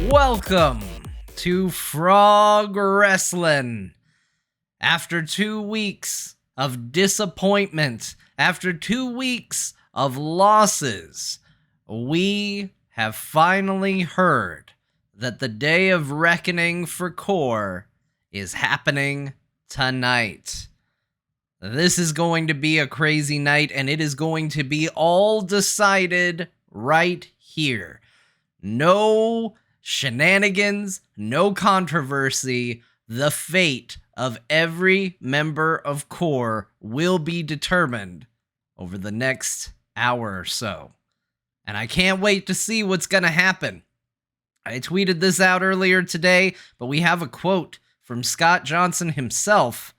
Welcome to Frog Wrestling. After 2 weeks of disappointment, after 2 weeks of losses, we have finally heard that the day of reckoning for Core is happening tonight. This is going to be a crazy night, and it is going to be all decided right here. No shenanigans, no controversy. The fate of every member of Core will be determined over the next hour or so. And I can't wait to see what's going to happen. I tweeted this out earlier today, but we have a quote from Scott Johnson himself,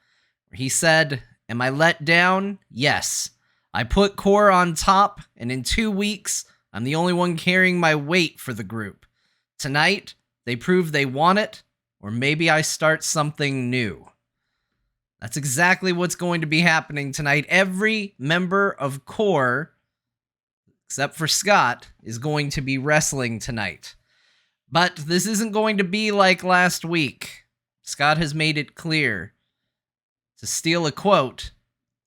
where he said, "Am I let down? Yes. I put Core on top, and in 2 weeks, I'm the only one carrying my weight for the group. Tonight, they prove they want it, or maybe I start something new." That's exactly what's going to be happening tonight. Every member of Core, except for Scott, is going to be wrestling tonight. But this isn't going to be like last week. Scott has made it clear. To steal a quote,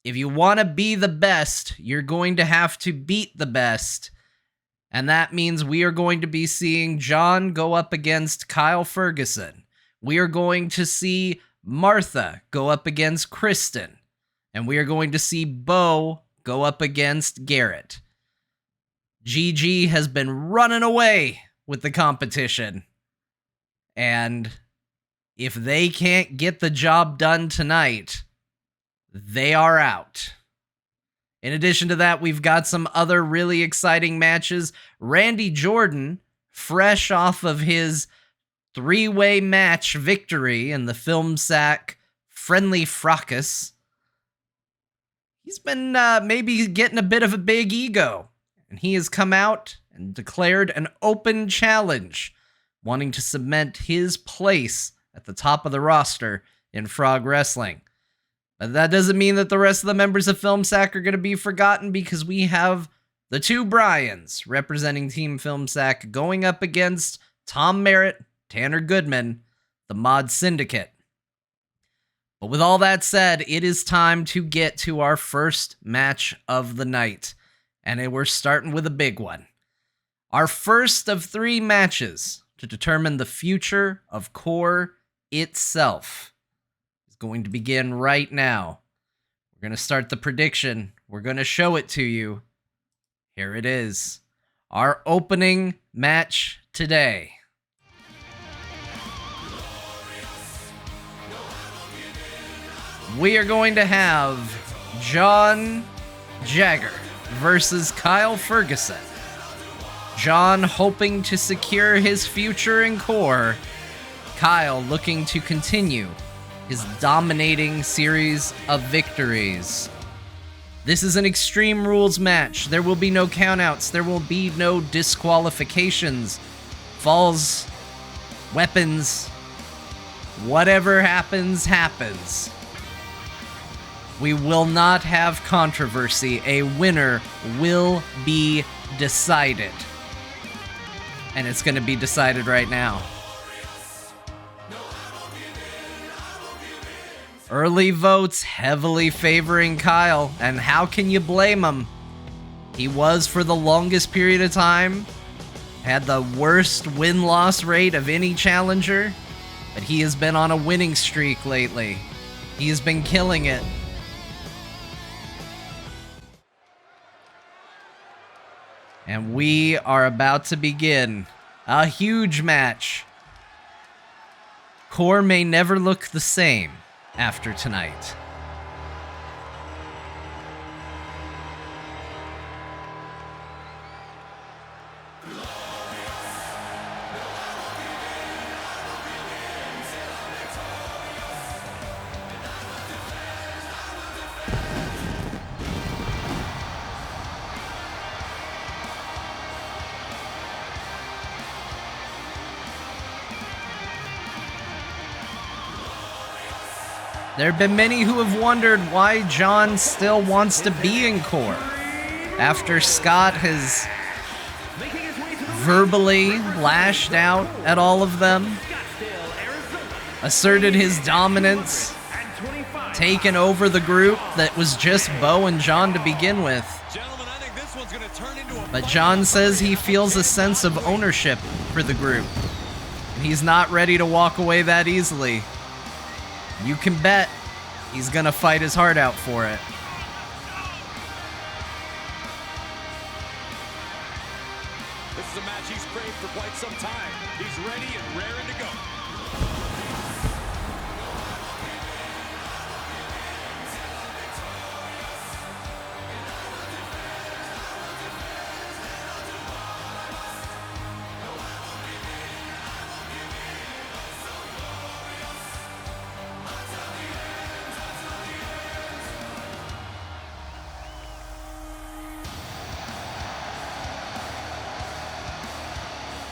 if you want to be the best, you're going to have to beat the best. And that means we are going to be seeing Jon go up against Kyle Fergusson. We are going to see Martha go up against Kristen. And we are going to see Beau go up against Garrett. GG has been running away with the competition. And if they can't get the job done tonight, they are out. In addition to that, we've got some other really exciting matches. Randy Jordan, fresh off of his 3-way match victory in the FilmSack Friendly Fracas, he's been maybe getting a bit of a big ego. And he has come out and declared an open challenge, wanting to cement his place at the top of the roster in Frog Wrestling. But that doesn't mean that the rest of the members of FilmSack are going to be forgotten, because we have the two Bryans representing Team FilmSack going up against Tom Merritt, Tanner Goodman, the Mod Syndicate. But with all that said, it is time to get to our first match of the night. And we're starting with a big one. Our first of 3 matches to determine the future of Core itself is going to begin right now. We're going to start the prediction. We're going to show it to you. Here it is. Our opening match today. We are going to have Jagger versus Kyle Fergusson. Jon hoping to secure his future in Core. Kyle looking to continue his dominating series of victories. This is an Extreme Rules match. There will be no countouts. There will be no disqualifications, falls, weapons. Whatever happens, happens. We will not have controversy. A winner will be decided. And it's going to be decided right now. Early votes heavily favoring Kyle, and how can you blame him? He was, for the longest period of time, had the worst win-loss rate of any challenger, but he has been on a winning streak lately. He has been killing it. And we are about to begin a huge match. Core may never look the same after tonight. There have been many who have wondered why Jon still wants to be in Core after Scott has verbally lashed out at all of them, asserted his dominance, taken over the group that was just Beau and Jon to begin with. But Jon says he feels a sense of ownership for the group. He's not ready to walk away that easily. You can bet he's gonna fight his heart out for it. This is a match he's craved for quite some time. He's ready and raring to go.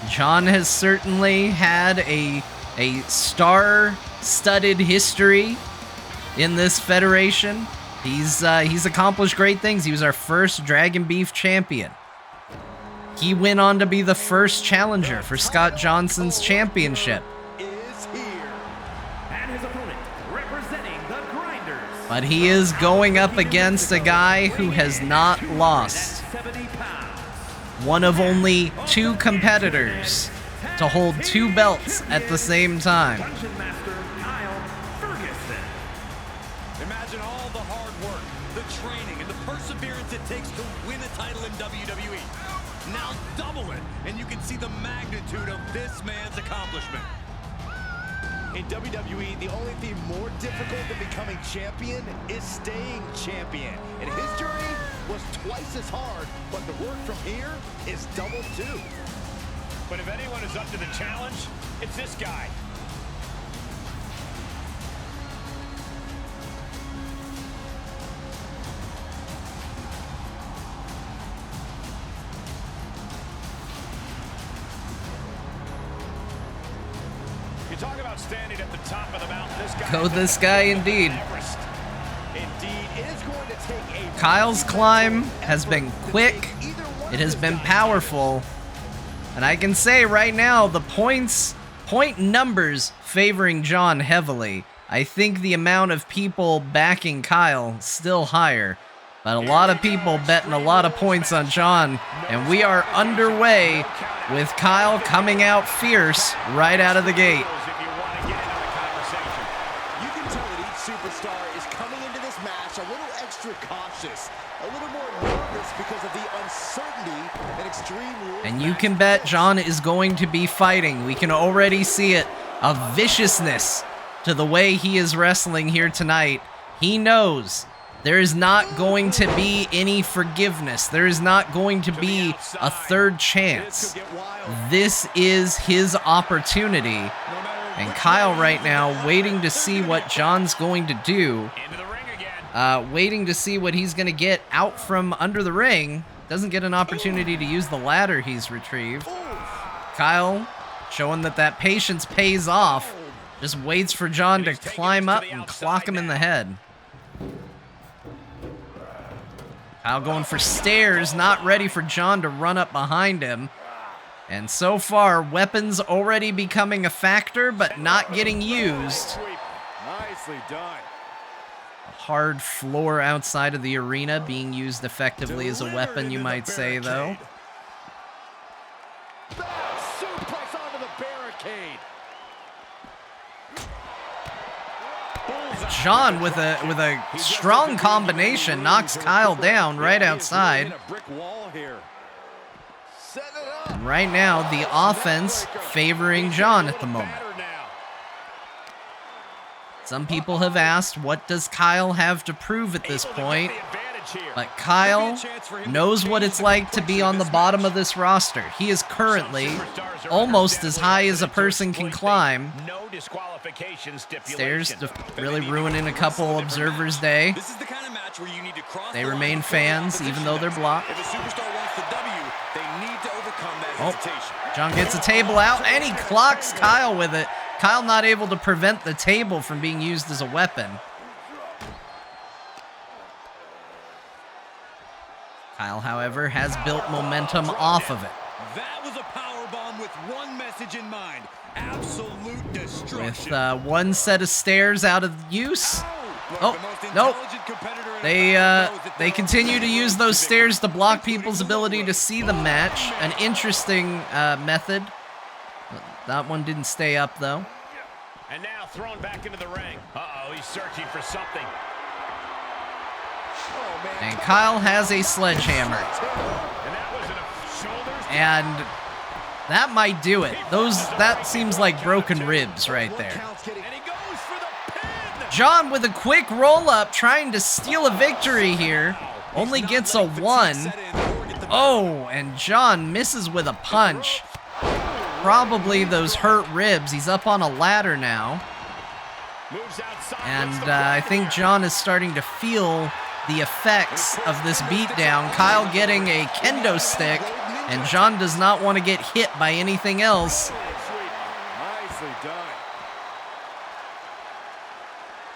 Jon has certainly had a star-studded history in this federation. He's accomplished great things. He was our first Dragon Beef champion. He went on to be the first challenger for Scott Johnson's championship. But he is going up against a guy who has not lost. One of only 2 competitors to hold 2 belts at the same time. Imagine all the hard work, the training, and the perseverance it takes to win a title in WWE. Now double it, and you can see the magnitude of this man's accomplishment. In WWE, the only thing more difficult than becoming champion is staying champion. And his journey was twice as hard, but the work from here is double too. But if anyone is up to the challenge, it's this guy. Talk about standing at the top of the mountain. This guy indeed. Indeed, it is going to take a Kyle's climb has been quick. It has been powerful. And I can say right now, the point numbers favoring Jon heavily. I think the amount of people backing Kyle still higher. But a lot of people betting a lot of points on Jon. And we are underway with Kyle coming out fierce right out of the gate. Superstar is coming into this match a little extra cautious, a little more nervous because of the uncertainty and extreme rules. And you can bet Jon is going to be fighting. We can already see it, a viciousness to the way he is wrestling here tonight. He knows there is not going to be any forgiveness. There is not going to be a third chance. This is his opportunity. And Kyle right now waiting to see what Jon's going to do. Waiting to see what he's going to get out from under the ring. Doesn't get an opportunity to use the ladder he's retrieved. Kyle showing that patience pays off. Just waits for Jon to climb up and clock him in the head. Kyle going for stairs, not ready for Jon to run up behind him. And so far, weapons already becoming a factor, but not getting used. Nicely done. A hard floor outside of the arena being used effectively as a weapon, you might say, though. Suplex onto the barricade. Jon with a strong combination knocks Kyle down right outside. And right now, the offense favoring Jon at the moment. Some people have asked, what does Kyle have to prove at this point? But Kyle knows what it's like to be on the bottom of this roster. He is currently almost as high as a person can climb. Stairs really ruining a couple observers' day. They remain fans, even though they're blocked. Oh, Jon gets a table out, and he clocks Kyle with it. Kyle not able to prevent the table from being used as a weapon. Kyle, however, has built momentum off of it. That was a power bomb with one message in mind. Absolute destruction. With one set of stairs out of use. Oh, nope. They continue to use those stairs to block people's ability to see the match. An interesting method. That one didn't stay up, though. And now thrown back into the ring. Uh-oh, he's searching for something. And Kyle has a sledgehammer. And that might do it. That seems like broken ribs right there. Jon with a quick roll-up trying to steal a victory here. Only gets a 1. Oh, and Jon misses with a punch. Probably those hurt ribs. He's up on a ladder now. And I think Jon is starting to feel the effects of this beatdown. Kyle getting a kendo stick, and Jon does not want to get hit by anything else. Nicely done.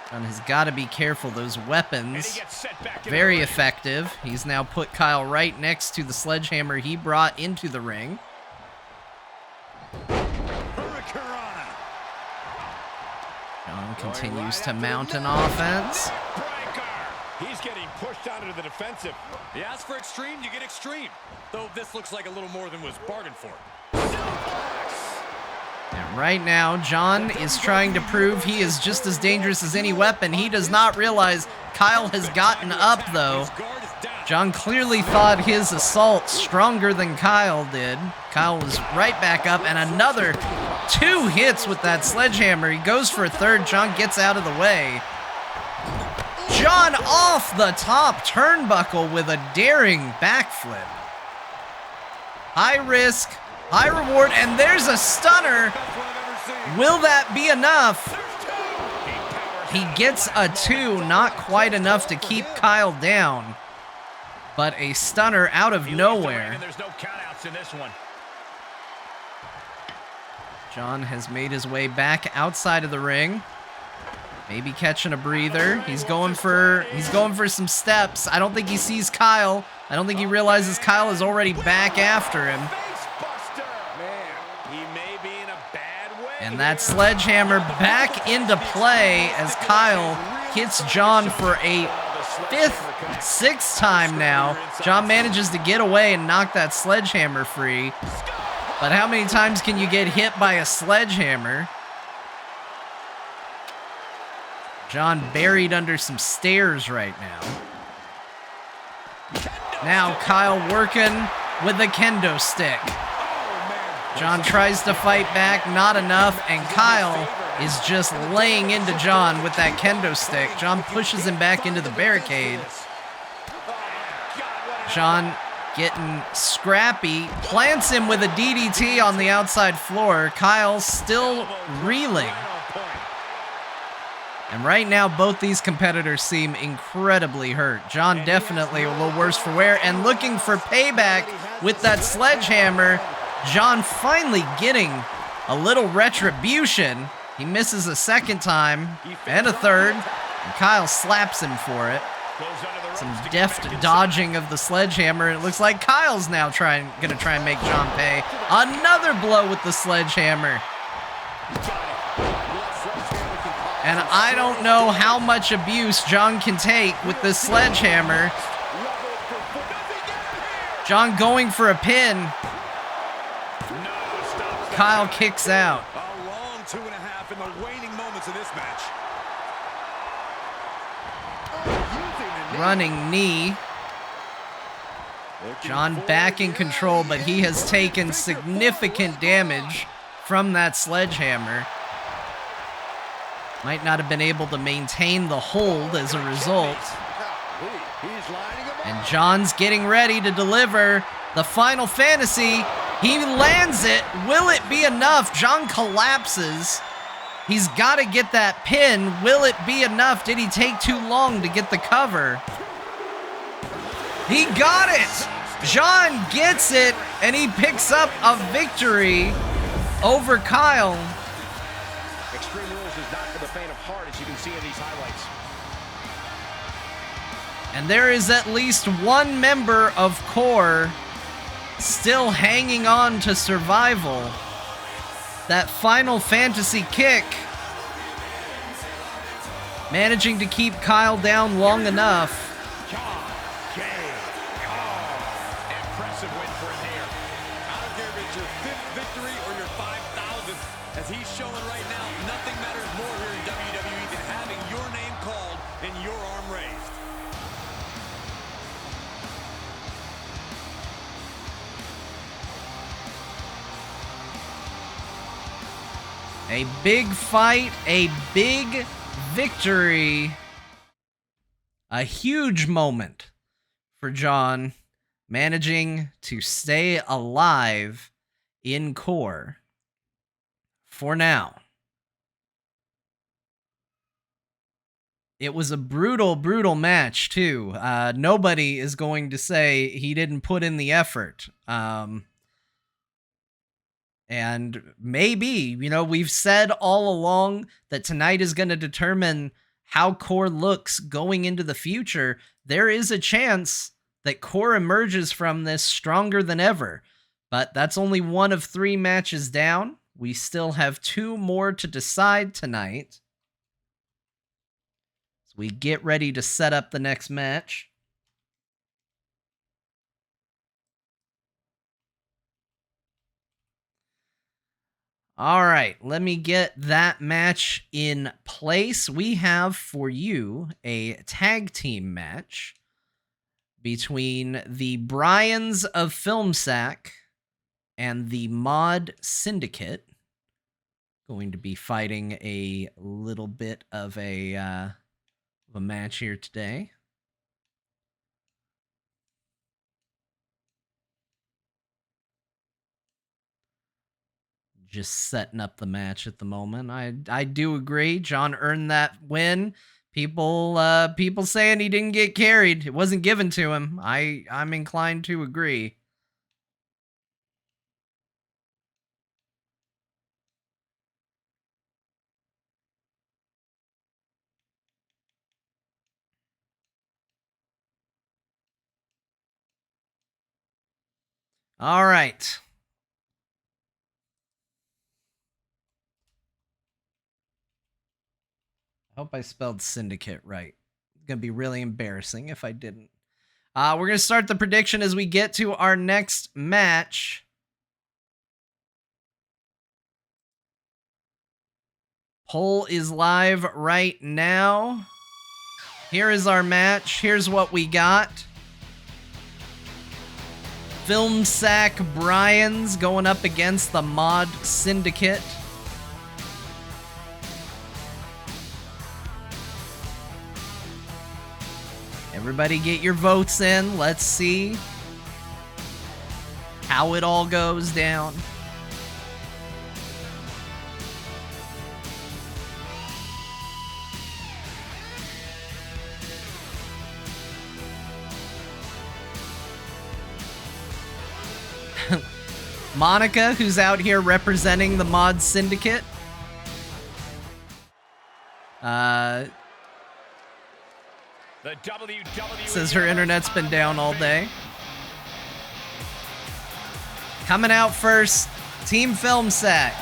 Jon has got to be careful. Those weapons, very effective. He's now put Kyle right next to the sledgehammer he brought into the ring. Jon continues to mount an offense. He's getting pushed out into the defensive. You ask for extreme, you get extreme. Though this looks like a little more than was bargained for. And right now, Jon is trying to prove he is just as dangerous as any weapon. He does not realize Kyle has gotten up, though. Jon clearly thought his assault stronger than Kyle did. Kyle was right back up, and another 2 hits with that sledgehammer. He goes for a third. Jon gets out of the way. Jon off the top turnbuckle with a daring backflip. High risk, high reward, and there's a stunner. Will that be enough? He gets a 2, not quite enough to keep Kyle down. But a stunner out of nowhere. There's no countouts in this one. Jon has made his way back outside of the ring. Maybe catching a breather. He's going for some steps. I don't think he sees Kyle. I don't think he realizes Kyle is already back after him. And that sledgehammer back into play as Kyle hits Jon for a 5th, 6th time now. Jon manages to get away and knock that sledgehammer free. But how many times can you get hit by a sledgehammer? Jon buried under some stairs right now. Now Kyle working with the kendo stick. Jon tries to fight back, not enough, and Kyle is just laying into Jon with that kendo stick. Jon pushes him back into the barricade. Jon getting scrappy, plants him with a DDT on the outside floor. Kyle still reeling. And right now, both these competitors seem incredibly hurt. Jon definitely a little worse for wear, and looking for payback with that sledgehammer. Jon finally getting a little retribution. He misses a 2nd time and a 3rd, and Kyle slaps him for it. Some deft dodging of the sledgehammer, and it looks like Kyle's now gonna try and make Jon pay. Another blow with the sledgehammer. And I don't know how much abuse Jon can take with this sledgehammer. Jon going for a pin. Kyle kicks out. A long 2.5 in the waning moments of this match. Running knee. Jon back in control, but he has taken significant damage from that sledgehammer. Might not have been able to maintain the hold as a result. And Jon's getting ready to deliver the Final Fantasy. He lands it. Will it be enough? Jon collapses. He's got to get that pin. Will it be enough? Did he take too long to get the cover? He got it! Jon gets it, and he picks up a victory over Kyle. Extreme Rules is not for the faint of heart, as you can see in these highlights. And there is at least one member of Core still hanging on to survival. That Final Fantasy kick, managing to keep Kyle down long enough. Impressive win for him here. I don't care if it's your 5th victory or your 5,000th. As he's showing right now, nothing matters more here in WWE than having your name called and your arm raised. A big fight, a big victory. A huge moment for Jon, managing to stay alive in Core for now. It was a brutal, brutal match, too. Nobody is going to say he didn't put in the effort. And maybe, we've said all along that tonight is going to determine how Core looks going into the future. There is a chance that Core emerges from this stronger than ever. But that's only one of 3 matches down. We still have 2 more to decide tonight. So we get ready to set up the next match. All right, let me get that match in place. We have for you a tag team match between the Bryans of FilmSack and the Mod Syndicate. Going to be fighting a little bit of a match here today. Just setting up the match at the moment. I do agree. Jon earned that win. People saying he didn't get carried. It wasn't given to him. I'm inclined to agree. All right. I hope I spelled Syndicate right. It's going to be really embarrassing if I didn't. We're going to start the prediction as we get to our next match. Poll is live right now. Here is our match. Here's what we got. FilmSack Bryans going up against the Mod Syndicate. Everybody get your votes in. Let's see how it all goes down. Monica, who's out here representing the Mod Syndicate. The WWE Says her internet's been down all day. Coming out first, Team FilmSack.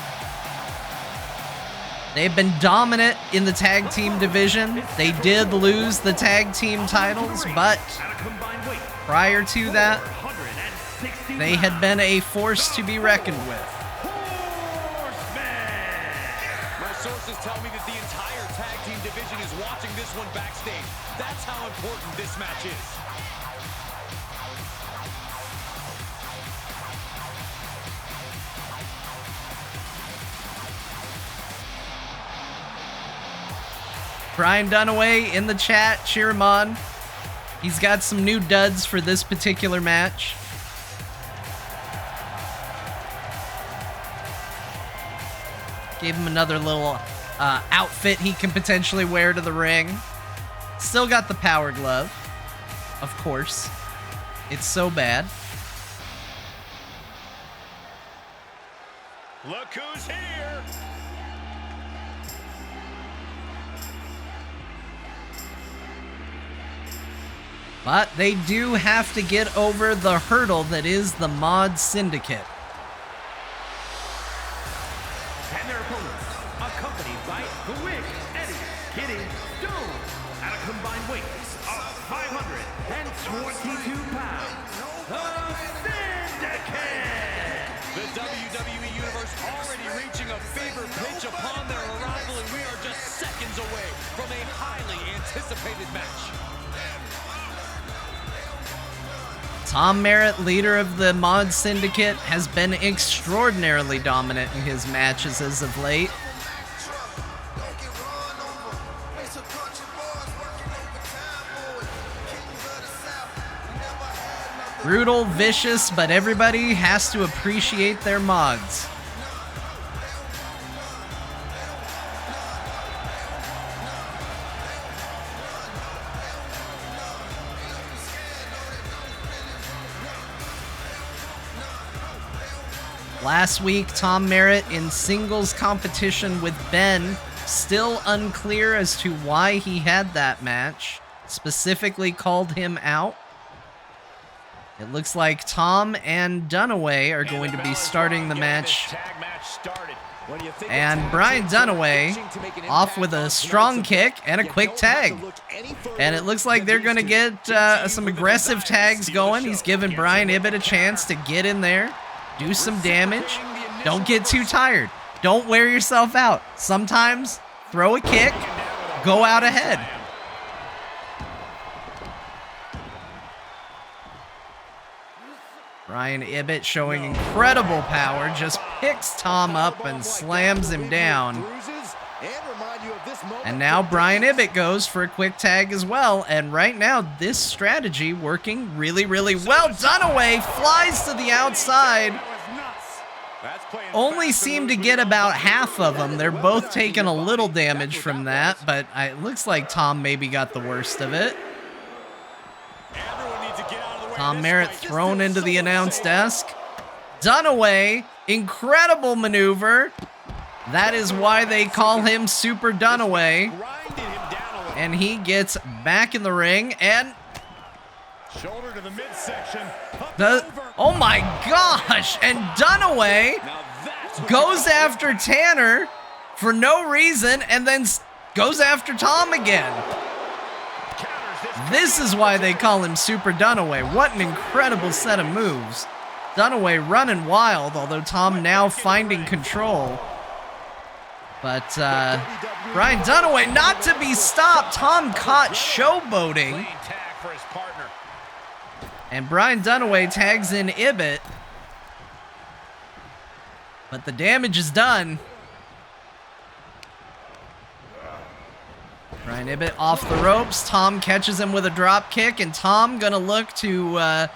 They've been dominant in the tag team division. They did lose the tag team titles, but prior to that, they had been a force to be reckoned with. My sources tell me that the entire tag team division is watching this one backstage. That's how important this match is. Brian Dunaway in the chat, cheer him on. He's got some new duds for this particular match. Gave him another little outfit he can potentially wear to the ring. Still got the power glove, of course. It's so bad. Look who's here. But they do have to get over the hurdle that is the Mod Syndicate. And their opponents, accompanied by the Wig, Eddie, Kitty, Stone, at a combined weight of 522 pounds, the Syndicate! The WWE Universe already reaching a fever pitch upon their arrival, and we are just seconds away from a highly anticipated match. Tom Merritt, leader of the Mod Syndicate, has been extraordinarily dominant in his matches as of late. Brutal, vicious, but everybody has to appreciate their mods. Last week, Tom Merritt in singles competition with Ben, still unclear as to why he had that match, specifically called him out. It looks like Tom and Dunaway are going to be starting the match. And Brian Dunaway off with a strong kick and a quick tag. And it looks like they're going to get some aggressive tags going. He's giving Brian Ibbott a chance to get in there, do some damage. Don't get too tired. Don't wear yourself out. Sometimes throw a kick, go out ahead. Brian Ibbott showing incredible power, just picks Tom up and slams him down. And now Brian Ibbott goes for a quick tag as well. And right now, this strategy working really, really well. Dunaway flies to the outside. Only seem to get about half of them. They're both taking a little damage from that, but it looks like Tom maybe got the worst of it. Tom Merritt thrown into the announce desk. Dunaway, incredible maneuver. That is why they call him Super Dunaway. And he gets back in the ring and... Shoulder to the midsection. Oh my gosh! And Dunaway goes after Tanner for no reason and then goes after Tom again. This is why they call him Super Dunaway. What an incredible set of moves. Dunaway running wild, although Tom now finding control. But Brian Dunaway not to be stopped. Tom caught showboating. And Brian Dunaway tags in Ibbott. But the damage is done. Brian Ibbott off the ropes. Tom catches him with a drop kick, and Tom gonna look to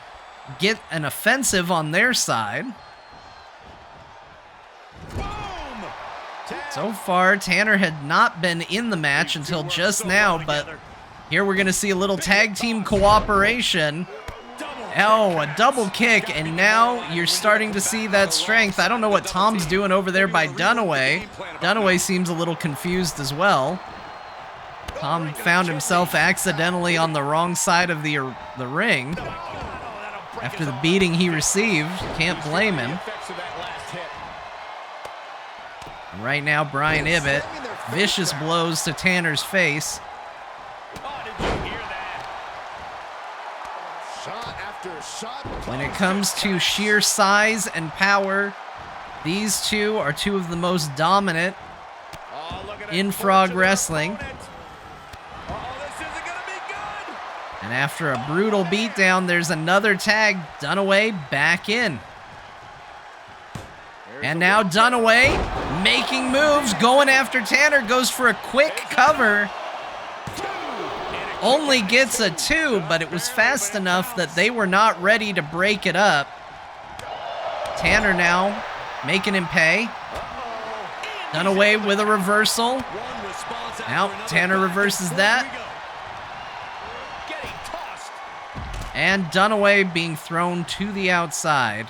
get an offensive on their side. So far, Tanner had not been in the match until just now, but here we're gonna see a little tag team cooperation. Oh, a double kick, and now you're starting to see that strength. I don't know what Tom's doing over there by Dunaway. Dunaway seems a little confused as well. Tom found himself accidentally on the wrong side of the ring after the beating he received. Can't blame him. And right now, Brian Ibbott, vicious blows to Tanner's face. When it comes to sheer size and power, these two are two of the most dominant in Frog Wrestling. And after a brutal beatdown, there's another tag. Dunaway back in. And now Dunaway making moves, going after Tanner, goes for a quick cover. Only gets a 2, but it was fast enough that they were not ready to break it up. Tanner now making him pay. Dunaway with a reversal. Now Tanner reverses that. And Dunaway being thrown to the outside,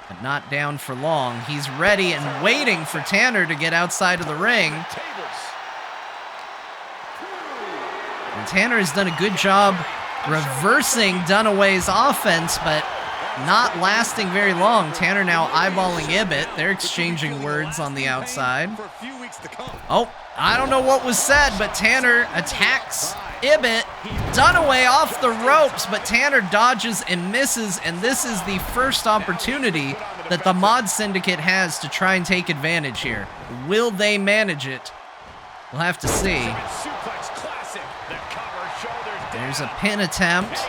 but not down for long. He's ready and waiting for Tanner to get outside of the ring. And Tanner has done a good job reversing Dunaway's offense, but not lasting very long. Tanner now eyeballing Ibbott. They're exchanging words on the outside. Oh, I don't know what was said, but Tanner attacks Ibbott. Dunaway off the ropes, but Tanner dodges and misses, and this is the first opportunity that the Mod Syndicate has to try and take advantage here. Will they manage it? We'll have to see. There's a pin attempt,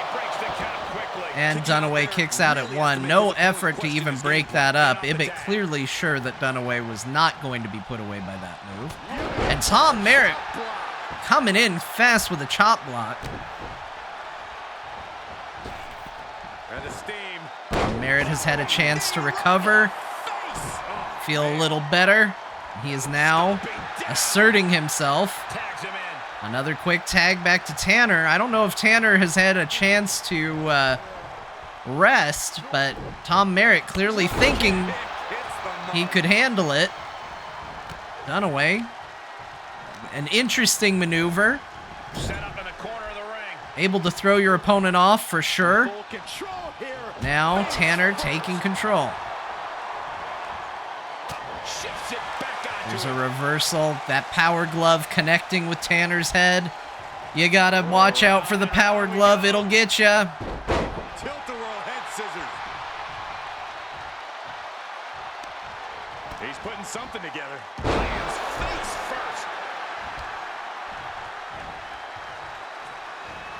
and Dunaway kicks out at 1. No effort to even break that up. Ibbott clearly sure that Dunaway was not going to be put away by that move. And Tom Merritt coming in fast with a chop block. Merritt has had a chance to recover, feel a little better. He is now asserting himself. Another quick tag back to Tanner. I don't know if Tanner has had a chance to rest, but Tom Merritt clearly thinking he could handle it. Dunaway. An interesting maneuver. Set up in the corner of the ring. Able to throw your opponent off for sure. Now Tanner taking control. There's a reversal. That power glove connecting with Tanner's head. You gotta watch out for the power glove. It'll get ya. Tilt-a-whirl head scissors. He's putting something together. Lands face first.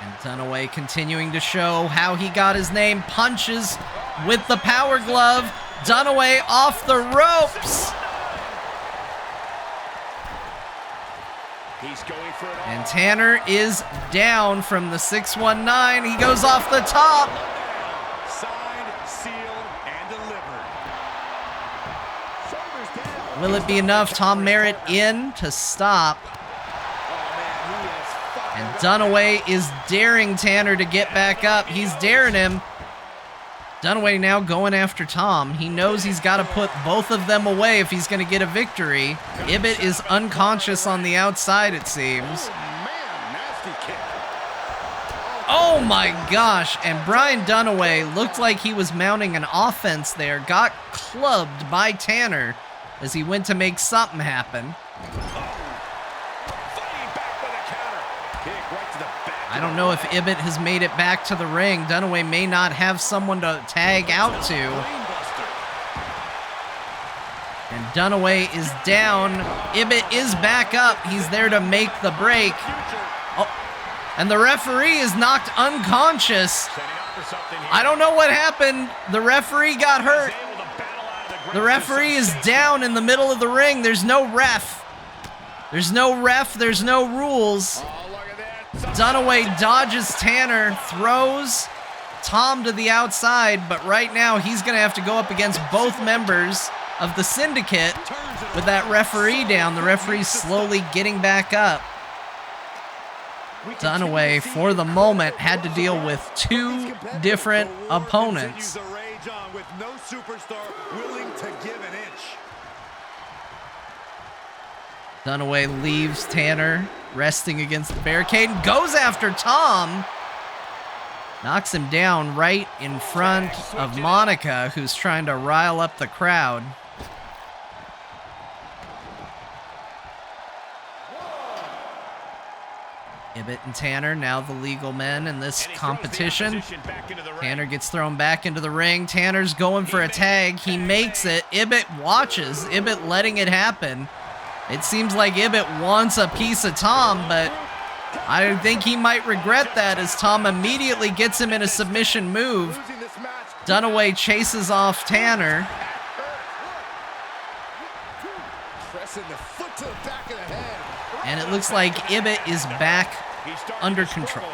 And Dunaway continuing to show how he got his name. Punches with the power glove. Dunaway off the ropes. He's going for it all. And Tanner is down from the 619. He goes off the top. Signed, sealed, and delivered. Shoulders down. Will it be enough? Tom Merritt in to stop. And Dunaway is daring Tanner to get back up. He's daring him. Dunaway now going after Tom. He knows he's got to put both of them away if he's going to get a victory. Ibbott is unconscious on the outside, it seems. Oh my gosh. And Brian Dunaway looked like he was mounting an offense there. Got clubbed by Tanner as he went to make something happen. I don't know if Ibbott has made it back to the ring. Dunaway may not have someone to tag out to. And Dunaway is down. Ibbott is back up. He's there to make the break. Oh, and the referee is knocked unconscious. I don't know what happened. The referee got hurt. The referee is down in the middle of the ring. There's no ref. There's no ref. There's no rules. Dunaway dodges Tanner, throws Tom to the outside, but right now he's going to have to go up against both members of the Syndicate with that referee down. The referee's slowly getting back up. Dunaway, for the moment, had to deal with two different opponents. With no superstar willing to give an inch. Dunaway leaves Tanner resting against the barricade and goes after Tom. Knocks him down right in front of Monica, who's trying to rile up the crowd. Ibbott and Tanner, now the legal men in this competition. Tanner gets thrown back into the ring. Tanner's going for a tag. He makes it. Ibbott watches. Ibbott letting it happen. It seems like Ibbott wants a piece of Tom, but I think he might regret that as Tom immediately gets him in a submission move. Dunaway chases off Tanner. And it looks like Ibbott is back under control.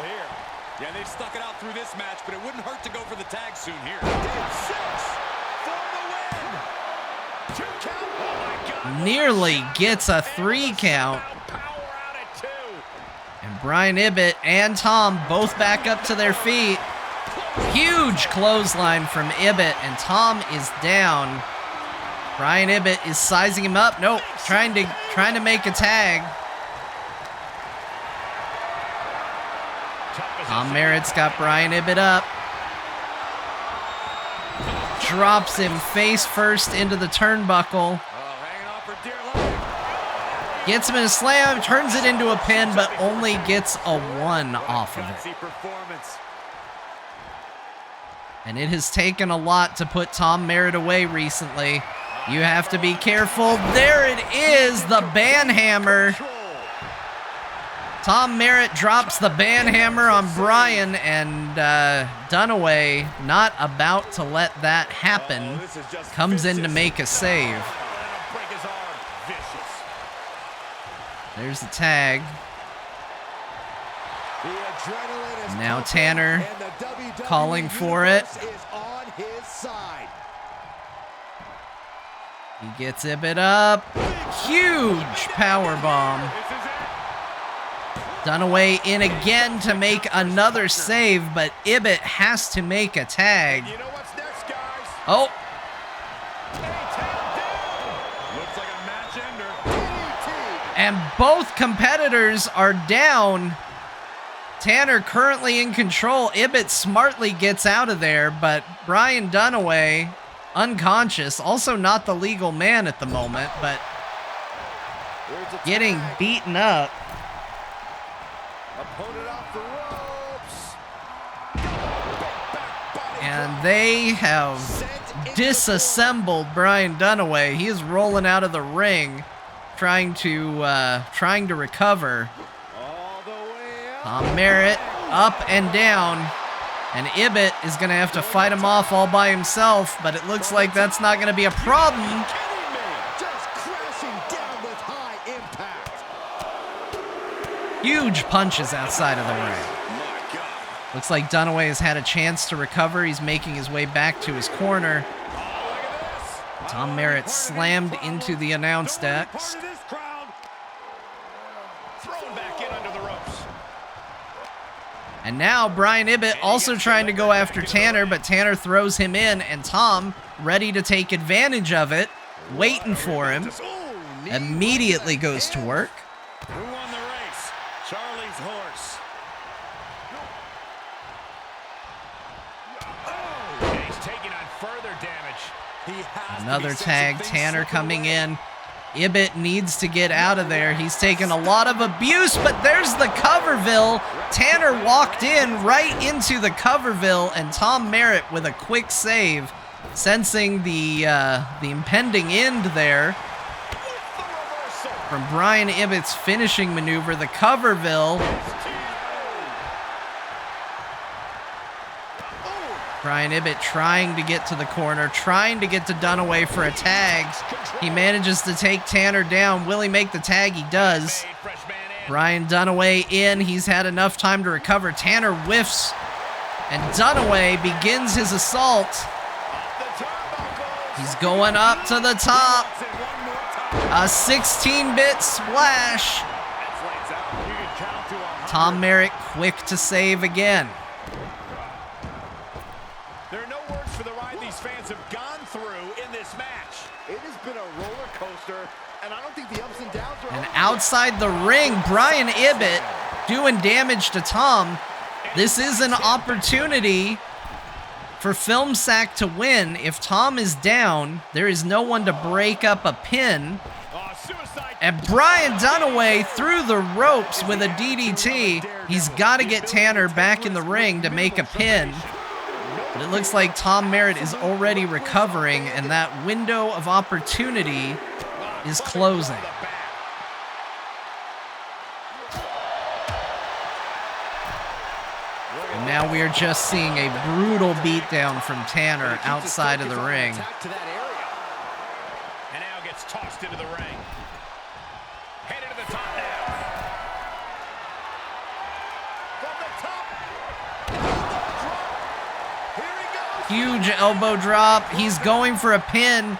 Yeah, they've stuck it out through this match, but it wouldn't hurt to go for the tag soon here. Nearly gets a 3 count. And Brian Ibbott and Tom both back up to their feet. Huge clothesline from Ibbott, and Tom is down. Brian Ibbott is sizing him up. Nope, trying to make a tag. Tom Merritt's got Brian Ibbott up. Drops him face first into the turnbuckle. Gets him in a slam, turns it into a pin, but only gets a 1 off of it. And it has taken a lot to put Tom Merritt away recently. You have to be careful. There it is, the banhammer. Tom Merritt drops the banhammer on Brian, and Dunaway, not about to let that happen, comes in to make a save. There's the tag. Now Tanner calling for it. He gets Ibbott up. Huge power bomb. Dunaway in again to make another save, but Ibbott has to make a tag. Oh. And both competitors are down. Tanner currently in control. Ibbott smartly gets out of there, but Brian Dunaway unconscious. Also not the legal man at the moment, but getting beaten up. And they have disassembled Brian Dunaway. He is rolling out of the ring, trying to recover. Tom Merritt up and down, and Ibbott is going to have to fight him off all by himself, but it looks like that's not going to be a problem. Huge punches outside of the ring. Looks like Dunaway has had a chance to recover. He's making his way back to his corner. Tom Merritt slammed into the announce decks. And now Brian Ibbott also trying to go after Tanner, but Tanner throws him in, and Tom, ready to take advantage of it, waiting for him, immediately goes to work. Who won the race? Charlie's horse. Oh, and he's taking on further damage. Another tag, Tanner coming in. Ibbott needs to get out of there. He's taken a lot of abuse, but there's the Coverville. Tanner walked in right into the Coverville, and Tom Merritt with a quick save, sensing the impending end there. From Brian Ibbott's finishing maneuver, the Coverville. Brian Ibbott trying to get to the corner, trying to get to Dunaway for a tag. He manages to take Tanner down. Will he make the tag? He does. Brian Dunaway in. He's had enough time to recover. Tanner whiffs, and Dunaway begins his assault. He's going up to the top. A 16-bit splash. Tom Merritt quick to save again. There are no words for the ride these fans have gone through in this match. It has been a roller coaster, and I don't think the ups and downs are... And outside the ring, Brian Ibbott doing damage to Tom. This is an opportunity for FilmSack to win. If Tom is down, there is no one to break up a pin. And Brian Dunaway through the ropes with a DDT. He's got to get Tanner back in the ring to make a pin. But it looks like Tom Merritt is already recovering, and that window of opportunity is closing. And now we are just seeing a brutal beatdown from Tanner outside of the ring. And now gets tossed into the ring. Headed to the top now. Huge elbow drop. He's going for a pin.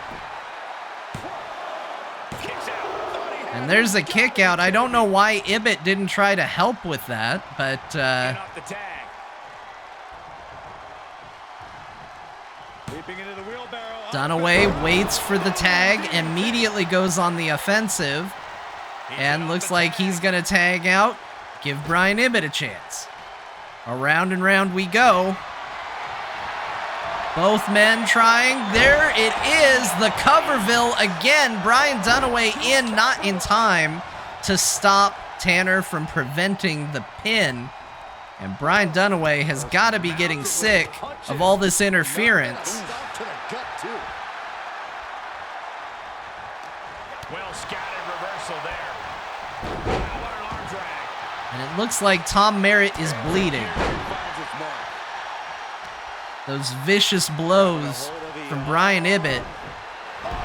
And there's a kick out. I don't know why Ibbott didn't try to help with that, but Dunaway waits for the tag, immediately goes on the offensive, and looks like he's going to tag out, give Brian Ibbott a chance. Around and round we go. Both men trying. There it is. The Coverville again. Brian Dunaway in, not in time to stop Tanner from preventing the pin. And Brian Dunaway has got to be getting sick of all this interference. Well scattered reversal there. Wow, what an arm drag. And it looks like Tom Merritt is bleeding. Those vicious blows from Brian Ibbott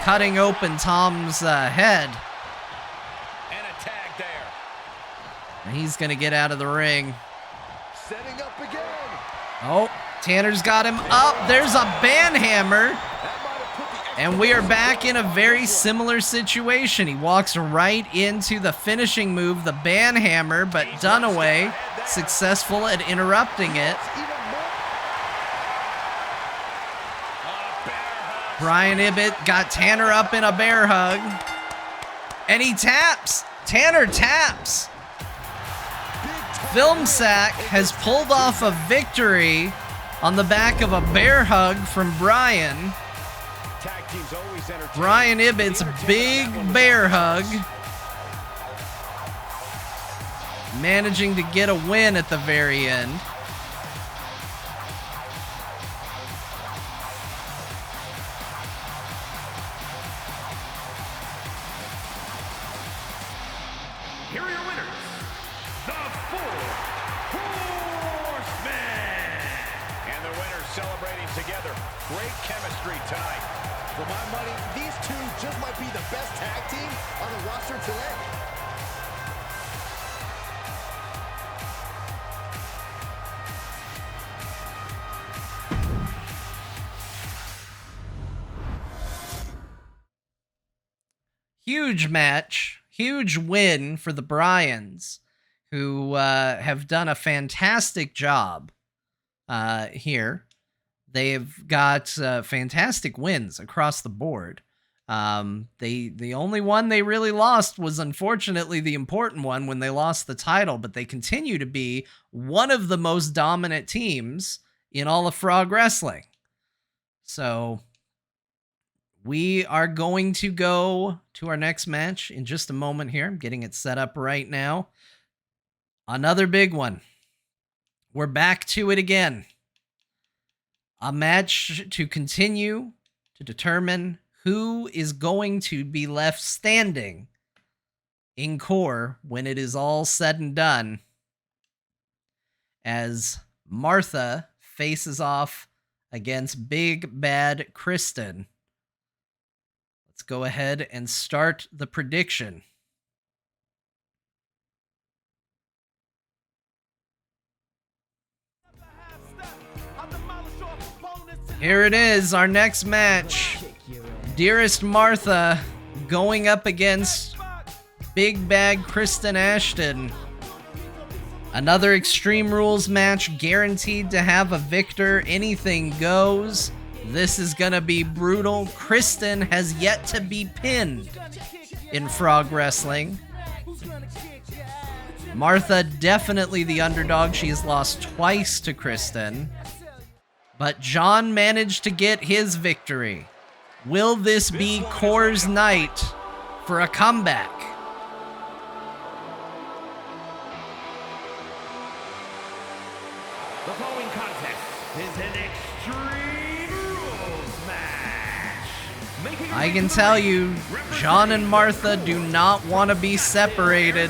cutting open Tom's head. And a tag there. And he's going to get out of the ring. Setting up again. Oh, Tanner's got him up. There's a banhammer. And we are back in a very similar situation. He walks right into the finishing move, the banhammer, but Dunaway successful at interrupting it. Brian Ibbott got Tanner up in a bear hug. And he taps. Tanner taps. FilmSack has pulled off a victory on the back of a bear hug from Brian. Brian Ibbott's big bear hug. Managing to get a win at the very end. Here are your winners, the Four Horsemen. And the winners celebrating together. Great chemistry tonight. For my money, these two just might be the best tag team on the roster today. Huge match, huge win for the Bryans, who have done a fantastic job here. They've got fantastic wins across the board. The only one they really lost was unfortunately the important one when they lost the title, but they continue to be one of the most dominant teams in all of Frog Wrestling. So we are going to go to our next match in just a moment here. I'm getting it set up right now. Another big one. We're back to it again. A match to continue to determine who is going to be left standing in core when it is all said and done, as Martha faces off against Big Bad Kristen. Let's go ahead and start the prediction. Here it is, our next match. Dearest Martha going up against Big Bad Kristen Ashton. Another Extreme Rules match, guaranteed to have a victor. Anything goes. This is gonna be brutal. Kristen has yet to be pinned in Frog Wrestling. Martha, definitely the underdog. She has lost twice to Kristen. But Jon managed to get his victory. Will this be Core's night for a comeback? The following contest is an Extreme Rules match. I can tell you, Jon and Martha do not want to be separated.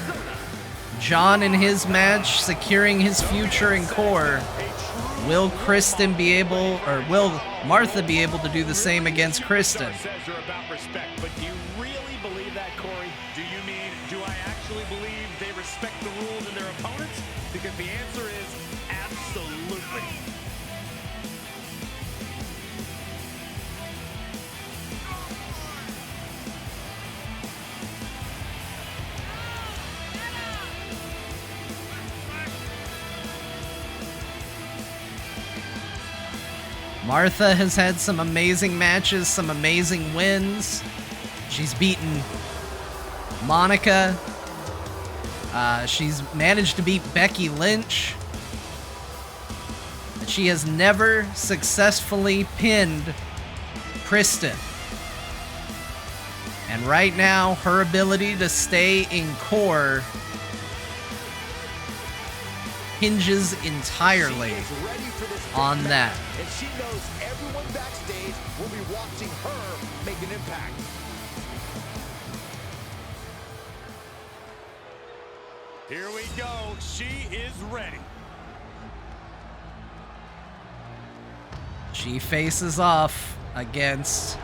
Jon in his match, securing his future in Core. Will Kristen be able, or will Martha be able to do the same against Kristen? Says they're about respect, but do you really believe that, Corey? Do you mean, do I actually believe they respect the rules and their opponents? Because the answer is absolutely. Martha has had some amazing matches, some amazing wins. She's beaten Monica. She's managed to beat Becky Lynch. that she has never successfully pinned Kristen. And right now, her ability to stay in core hinges entirely on that. And she knows everyone backstage will be watching her make an impact. Here we go. She is ready. She faces off against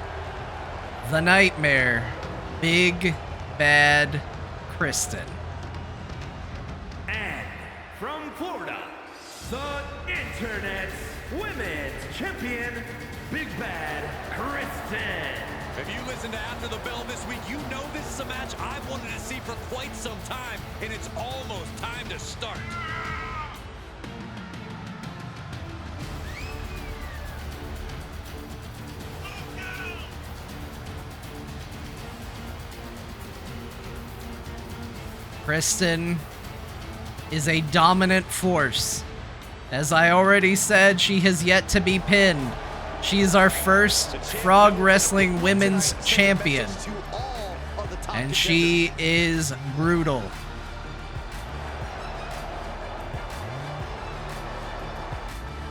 the Nightmare, Big Bad Kristen. And from Florida, the Internet's Women's Champion, Big Bad Kristen. If you listen to After the Bell this week, you know this is a match I've wanted to see for quite some time, and it's almost time to start. Kristen is a dominant force. As I already said, she has yet to be pinned. She is our first Frog Wrestling Women's Champion. And she is brutal.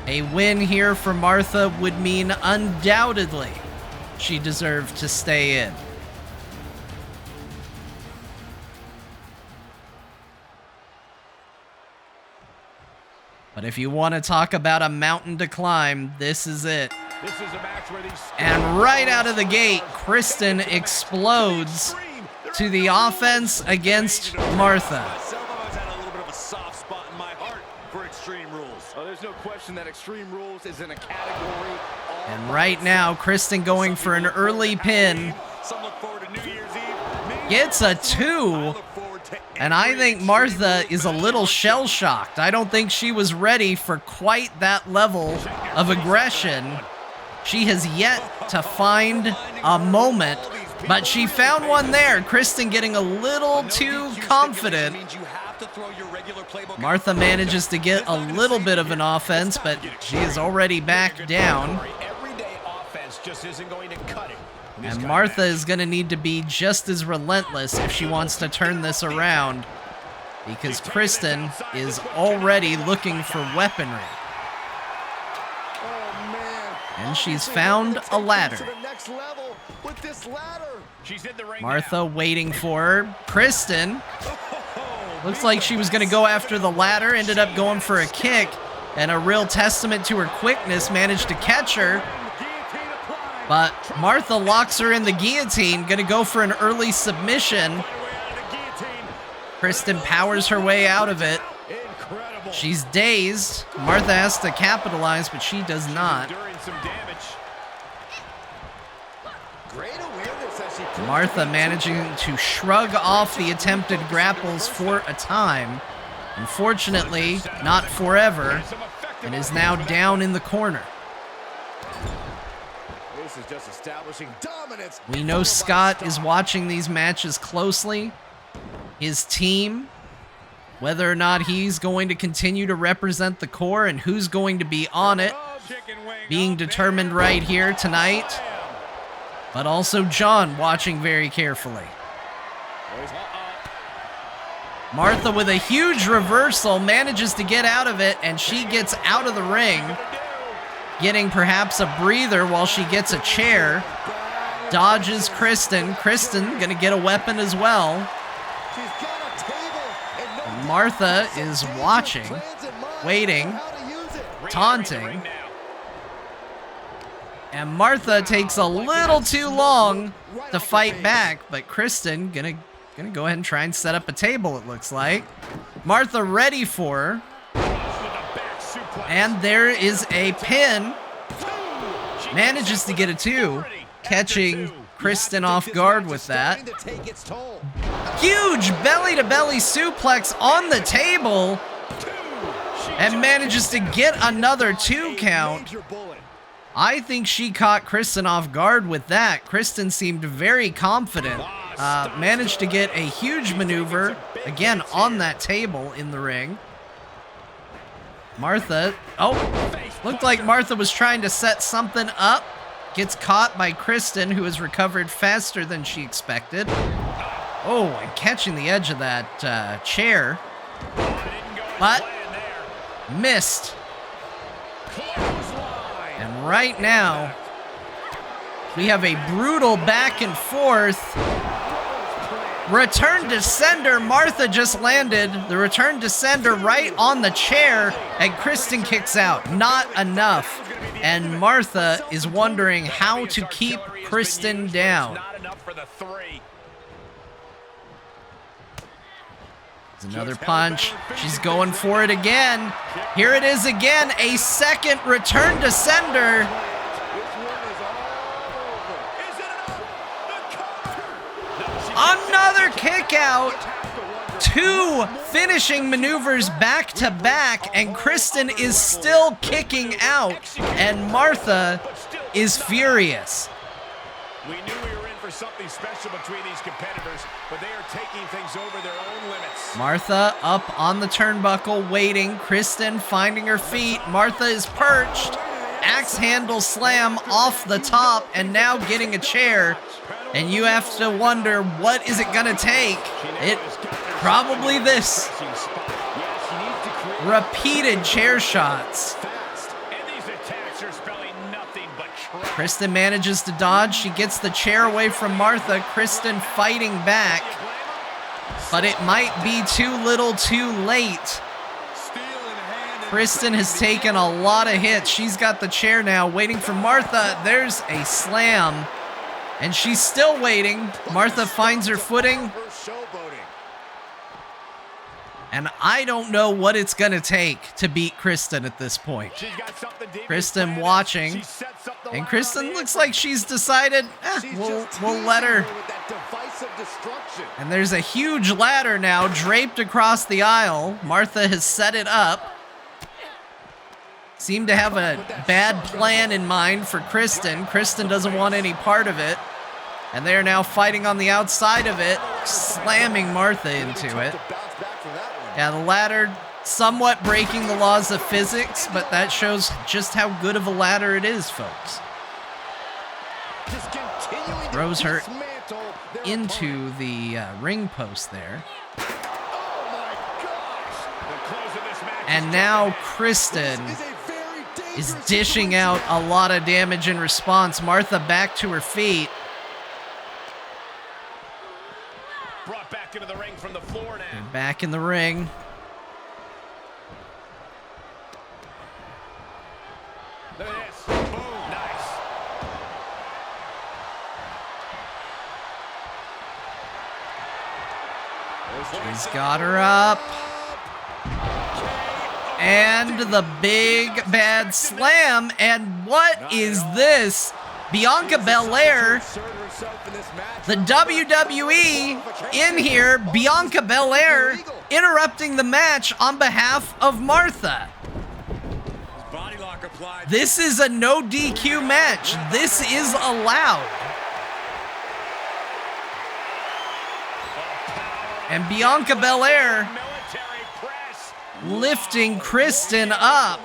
A win here for Martha would mean undoubtedly she deserved to stay in. But if you want to talk about a mountain to climb, this is it. This is a match where these And right out of the gate, Kristen explodes to the offense against Martha. Myself, I've always had a little bit of a soft spot in my heart for Extreme Rules. Oh, there's no question that Extreme Rules is in a category. And right now, Kristen going for an early pin. Some look forward to New Year's Eve. Gets a 2. And I think Martha is a little shell-shocked. I don't think she was ready for quite that level of aggression. She has yet to find a moment, but she found one there. Kristen getting a little too confident. Martha manages to get a little bit of an offense, but she is already back down. Everyday offense just isn't going to cut it. And Martha is going to need to be just as relentless if she wants to turn this around, because Kristen is already looking for weaponry. And she's found a ladder. Martha waiting for her. Kristen looks like she was going to go after the ladder, ended up going for a kick, and a real testament to her quickness, managed to catch her. But Martha locks her in the guillotine, gonna go for an early submission. Kristen powers her way out of it. She's dazed. Martha has to capitalize, but she does not. Martha managing to shrug off the attempted grapples for a time. Unfortunately, not forever, and is now down in the corner. This is just establishing dominance. We know Scott is watching these matches closely. His team, whether or not he's going to continue to represent the core and who's going to be on it, being determined right here tonight. But also Jon watching very carefully. Martha with a huge reversal manages to get out of it, and she gets out of the ring, getting perhaps a breather while she gets a chair. Dodges Kristen. Kristen gonna get a weapon as well. And Martha is watching, waiting, taunting. And Martha takes a little too long to fight back, but Kristen gonna go ahead and try and set up a table, it looks like. Martha ready for her. And there is a pin. Manages to get a 2, catching Kristen off guard with that. Huge belly-to-belly suplex on the table. And manages to get another 2 count. I think she caught Kristen off guard with that. Kristen seemed very confident. Managed to get a huge maneuver, again, on that table in the ring. Martha, Looked like Martha was trying to set something up. Gets caught by Kristen, who has recovered faster than she expected. Oh, and catching the edge of that chair. But missed. And right now, we have a brutal back and forth. Return to sender. Martha just landed. The return to sender right on the chair, and Kristen kicks out. Not enough. And Martha is wondering how to keep Kristen down. There's another punch. She's going for it again. Here it is again. A second return to sender. Another kick out. Two finishing maneuvers back to back, and Kristen is still kicking out, and Martha is furious. We knew we were in for something special between these competitors, but they are taking things over their own limits. Martha up on the turnbuckle waiting. Kristen finding her feet. Martha is perched. Axe handle slam off the top, and now getting a chair. And you have to wonder, what is it gonna take? It probably this. Repeated chair shots. Kristen manages to dodge. She gets the chair away from Martha. Kristen fighting back. But it might be too little too late. Kristen has taken a lot of hits. She's got the chair now, waiting for Martha. There's a slam. And she's still waiting. Martha finds her footing. And I don't know what it's going to take to beat Kristen at this point. Kristen watching. And Kristen looks like she's decided, we'll let her. And there's a huge ladder now draped across the aisle. Martha has set it up. Seemed to have a bad plan in mind for Kristen. Kristen doesn't want any part of it. And they're now fighting on the outside of it, slamming Martha into it. Yeah, the ladder somewhat breaking the laws of physics, but that shows just how good of a ladder it is, folks. Throws her into the ring post there. And now Kristen is dishing out a lot of damage in response. Martha back to her feet. Brought back into the ring from the floor now. And back in the ring. Look at this. Boom. Nice. He's got her up. And the big bad slam. And what is this? Bianca Belair, the WWE in here. Bianca Belair interrupting the match on behalf of Martha. This is a no DQ match. This is allowed. And Bianca Belair lifting Kristen up.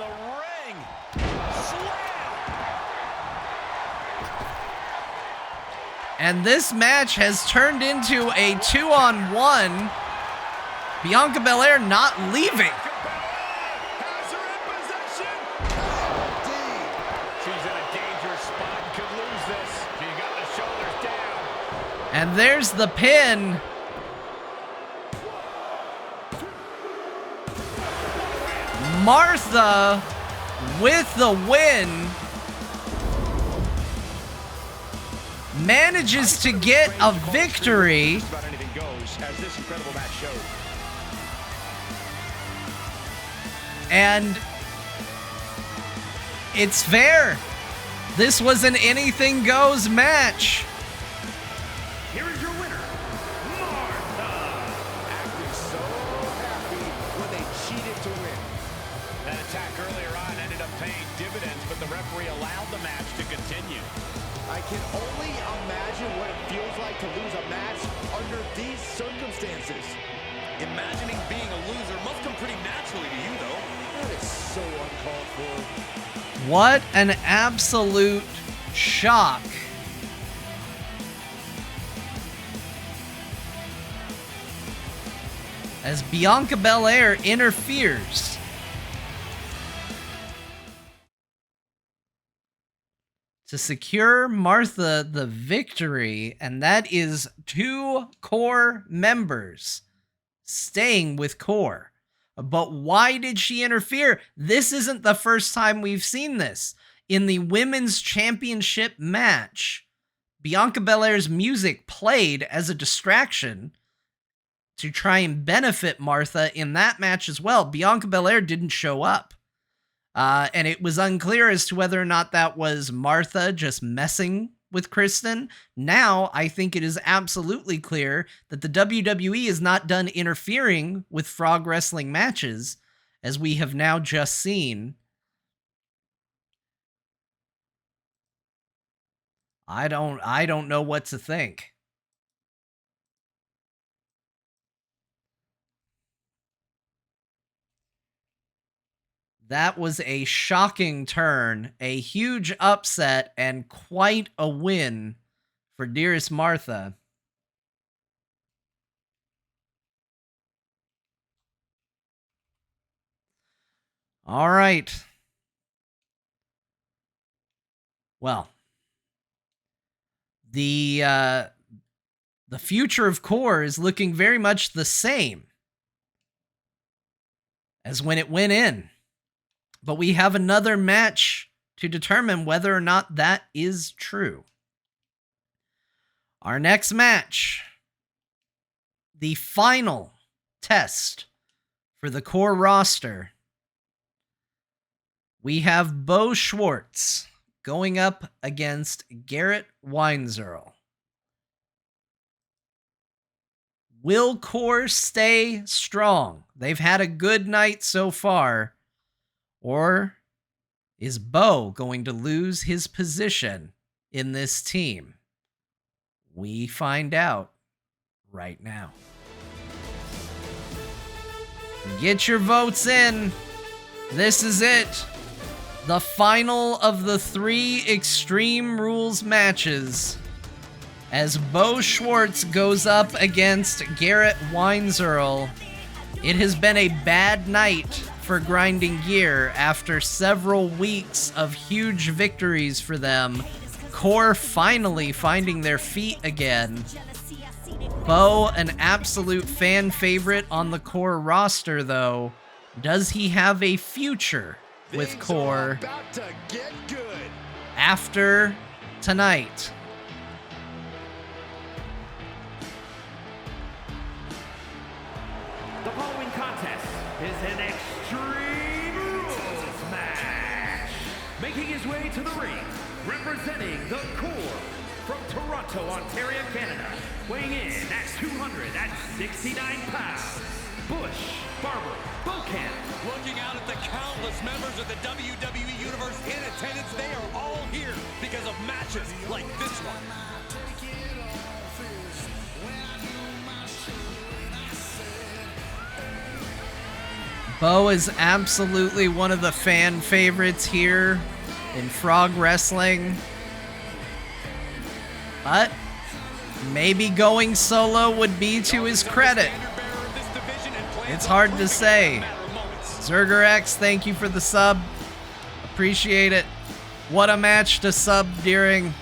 And this match has turned into a 2-on-1. Bianca Belair not leaving. And there's the pin. Martha with the win. Manages to get a victory. And it's fair. This was an anything goes match. Here is your winner, Martha. Acting so happy when they cheated to win. That attack earlier on ended up paying dividends, but the referee allowed the match to continue. I can only imagine what it feels like to lose a match under these circumstances. Imagining being a loser must come pretty naturally to you, though. That is so uncalled for. What an absolute shock. As Bianca Belair interferes. To secure Martha the victory, and that is 2 core members staying with core. But why did she interfere? This isn't the first time we've seen this. In the Women's Championship match, Bianca Belair's music played as a distraction to try and benefit Martha in that match as well. Bianca Belair didn't show up. And it was unclear as to whether or not that was Martha just messing with Kristen. Now, I think it is absolutely clear that the WWE is not done interfering with frog wrestling matches, as we have now just seen. I don't know what to think. That was a shocking turn, a huge upset, and quite a win for Dearest Martha. All right. Well, the future of Core is looking very much the same as when it went in. But we have another match to determine whether or not that is true. Our next match, the final test for the Core roster. We have Beau Schwartz going up against Garrett Weinzierl. Will Core stay strong? They've had a good night so far. Or is Beau going to lose his position in this team? We find out right now. Get your votes in. This is it. The final of the 3 Extreme Rules matches. As Beau Schwartz goes up against Garrett Weinzierl. It has been a bad night for Grinding Gear after several weeks of huge victories for them. Core finally finding their feet again. Beau, an absolute fan favorite on the Core roster, though. Does he have a future with Core after tonight? The following contest is an Extreme Rules match. Making his way to the ring, representing the Core from Toronto, Ontario, Canada, weighing in at 269 pounds, Bush Barber Bocan. Looking out at the countless members of the WWE Universe in attendance, they are all here because of matches like this one. Beau is absolutely one of the fan favorites here in Frog Wrestling. But maybe going solo would be to his credit. It's hard to say. ZergerX, thank you for the sub. Appreciate it. What a match to sub during.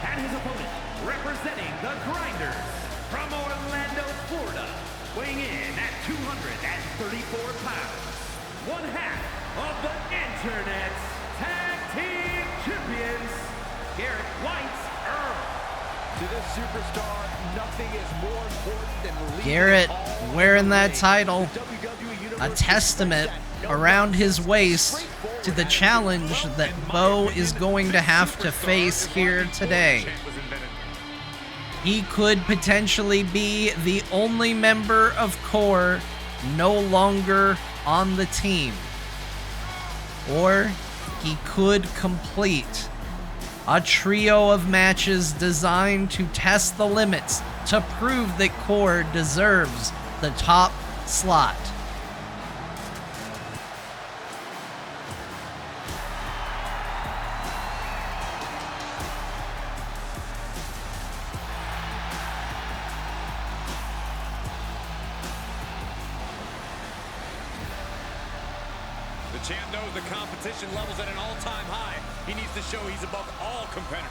And his opponent, representing the Grinders from Orlando, Florida, weighing in at 234 pounds, one half of the Internet's Tag Team Champions, Garrett Weinzierl. To this superstar, nothing is more important than leading Garrett all wearing that the way. title. The WWE A Universe testament respects around his waist to the challenge that Beau is going to have to face here today. He could potentially be the only member of Core no longer on the team. Or he could complete a trio of matches designed to test the limits to prove that Core deserves the top slot. The champ knows the competition level's at an all-time high. He needs to show he's above all competitors.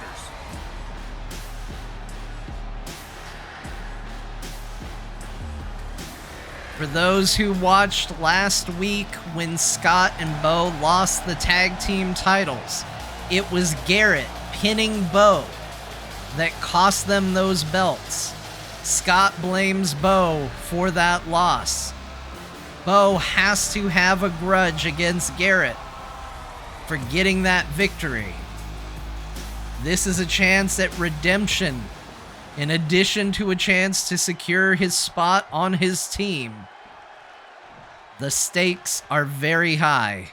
For those who watched last week when Scott and Beau lost the tag team titles, it was Garrett pinning Beau that cost them those belts. Scott blames Beau for that loss. Beau has to have a grudge against Garrett for getting that victory. This is a chance at redemption, in addition to a chance to secure his spot on his team. The stakes are very high,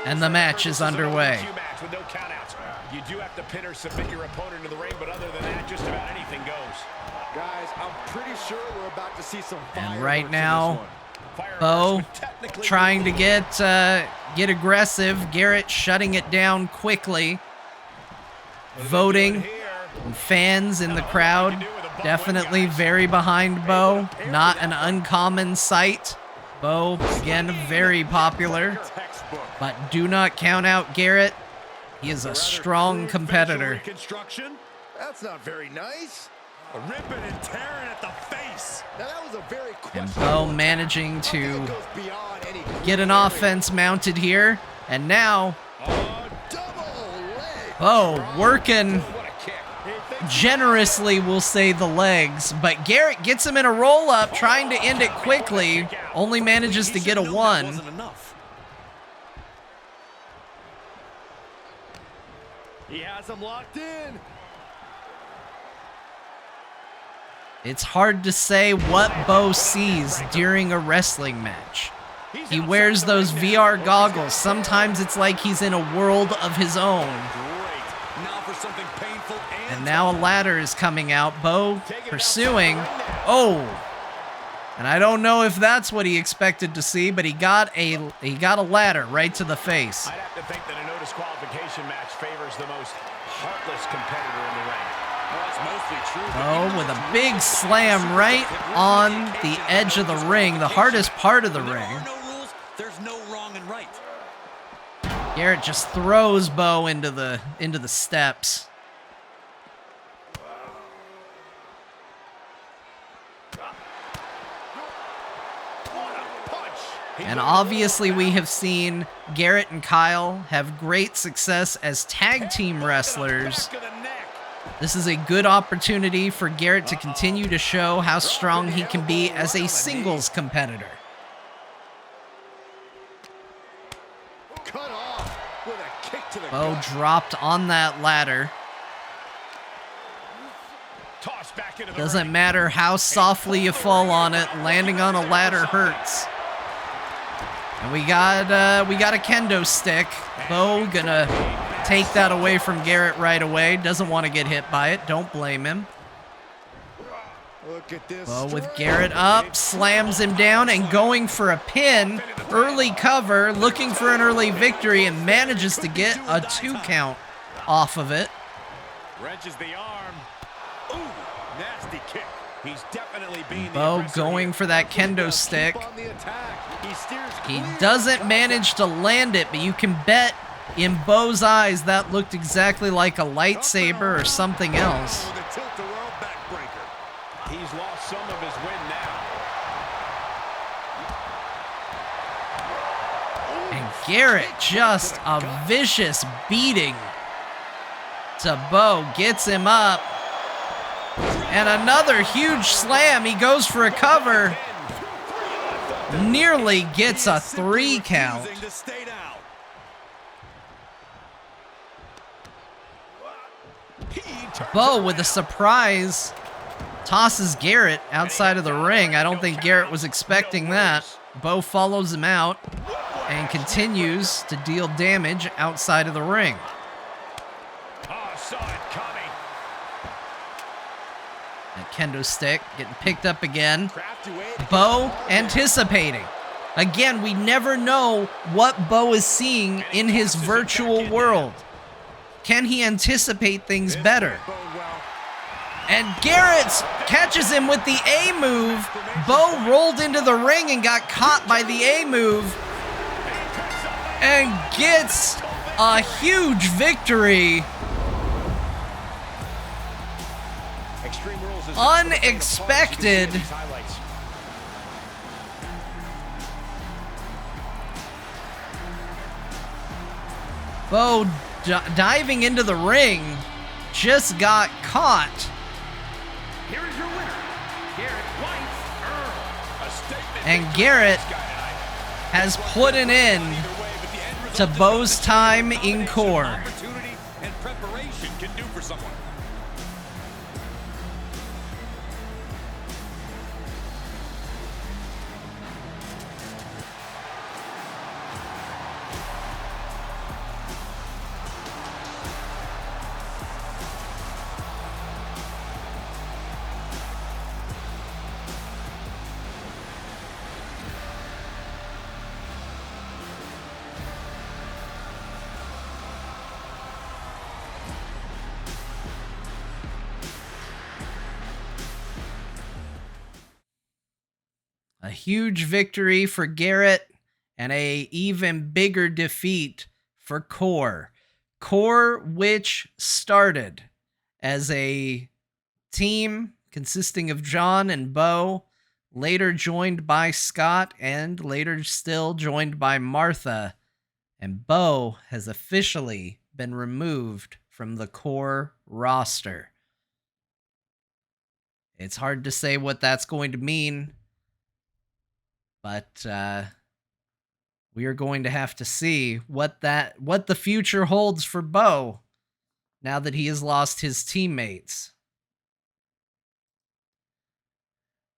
and the match is underway. With no countouts. You do have to pin or submit your opponent in the ring, but other than that, just about anything goes. Guys, I'm pretty sure we're about to see some fire. And right now, Beau trying to get aggressive. Garrett shutting it down quickly. Voting. And fans in the crowd definitely very behind Beau. Not an uncommon sight. Beau, again, very popular. But do not count out Garrett. He is a strong competitor. That's not very nice. Ripping and tearing at the face. Now that was a very And Beau managing to get an offense mounted here. And now, Beau working generously, we'll say, the legs. But Garrett gets him in a roll-up, trying to end it quickly. Only manages to get a 1. He has him locked in. It's hard to say what Beau sees during a wrestling match. He wears those VR goggles. Sometimes it's like he's in a world of his own. And now a ladder is coming out. Beau pursuing. Oh! And I don't know if that's what he expected to see, but he got a ladder right to the face. I'd have to think that a no disqualification match favors the most heartless competitor in the ring. Beau with a big slam right on the edge of the ring, the hardest part of the ring. There's no wrong and right. Garrett just throws Beau into the steps. And obviously we have seen Garrett and Kyle have great success as tag team wrestlers. This is a good opportunity for Garrett to continue to show how strong he can be as a singles competitor. Beau dropped on that ladder. Doesn't matter how softly you fall on it, landing on a ladder hurts. And we got a kendo stick. Beau gonna take that away from Garrett right away. Doesn't want to get hit by it. Don't blame him. Look at this. Beau with Garrett up, slams him down and going for a pin. Early cover, looking for an early victory, and manages to get a 2 count off of it. Wrenches the arm. Ooh, nasty kick. He's definitely being Beau going for that kendo stick. He doesn't manage to land it, but you can bet in Beau's eyes that looked exactly like a lightsaber or something else. He's lost some of his win now. And Garrett just a vicious beating to Beau, gets him up. And another huge slam. He goes for a cover. nearly gets a 3 count. To stay down. Beau with a surprise tosses Garrett outside of the ring. I don't think Garrett was expecting that. Beau follows him out and continues to deal damage outside of the ring. Saw it coming. That kendo stick getting picked up again. Beau anticipating. Again, we never know what Beau is seeing in his virtual world. Can he anticipate things better? And Garrett catches him with the A move. Beau rolled into the ring and got caught by the A move and gets a huge victory. Unexpected. Beau diving into the ring just got caught. Here is your winner, Garrett Weinzierl. And Garrett has put an end to Beau's time in core. Opportunity and preparation can do for someone. A huge victory for Garrett and a even bigger defeat for Core. Core, which started as a team consisting of Jon and Beau, later joined by Scott, and later still joined by Martha. And Beau has officially been removed from the Core roster. It's hard to say what that's going to mean. But we are going to have to see what the future holds for Beau now that he has lost his teammates.